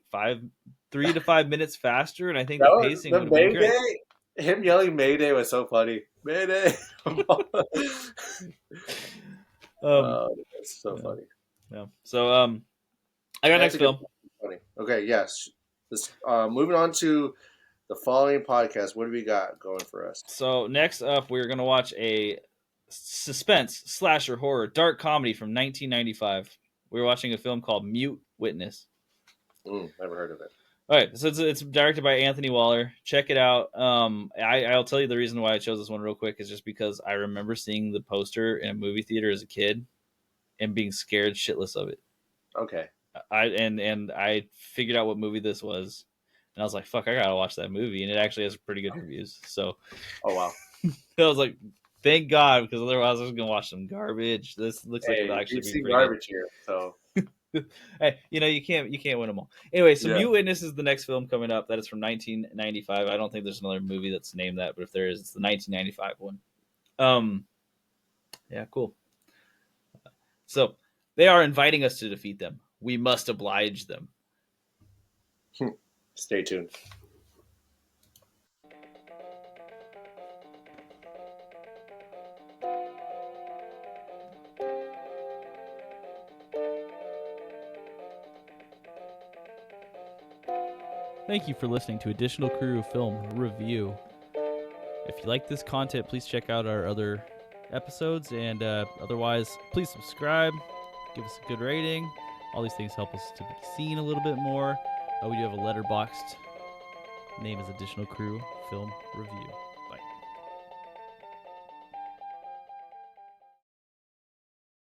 3 to 5 minutes faster, and I think the pacing would have been great. Him yelling Mayday was so funny. Mayday. That's so funny. Yeah. So I got next film. Funny. Okay, yes. This moving on to the following podcast. What do we got going for us? So next up, we're gonna watch a suspense slasher horror dark comedy from 1995. We're watching a film called Mute Witness. Never heard of it. All right, so it's directed by Anthony Waller. Check it out. I'll tell you the reason why I chose this one real quick is just because I remember seeing the poster in a movie theater as a kid and being scared shitless of it. Okay. I figured out what movie this was, and I was like, "Fuck, I gotta watch that movie," and it actually has pretty good reviews. So, oh wow, I was like, "Thank God," because otherwise I was gonna watch some garbage. This looks like it'll actually be pretty garbage good. here. So, hey, you can't win them all. Anyway, so Mute Witness is the next film coming up. That is from 1995. I don't think there's another movie that's named that, but if there is, it's the 1995 one. Yeah, cool. So they are inviting us to defeat them. We must oblige them. Stay tuned. Thank you for listening to Additional Crew Film Review. If you like this content, please check out our other episodes, and otherwise, please subscribe, give us a good rating. All these things help us to be seen a little bit more. We do have a letterboxed name is Additional Crew Film Review.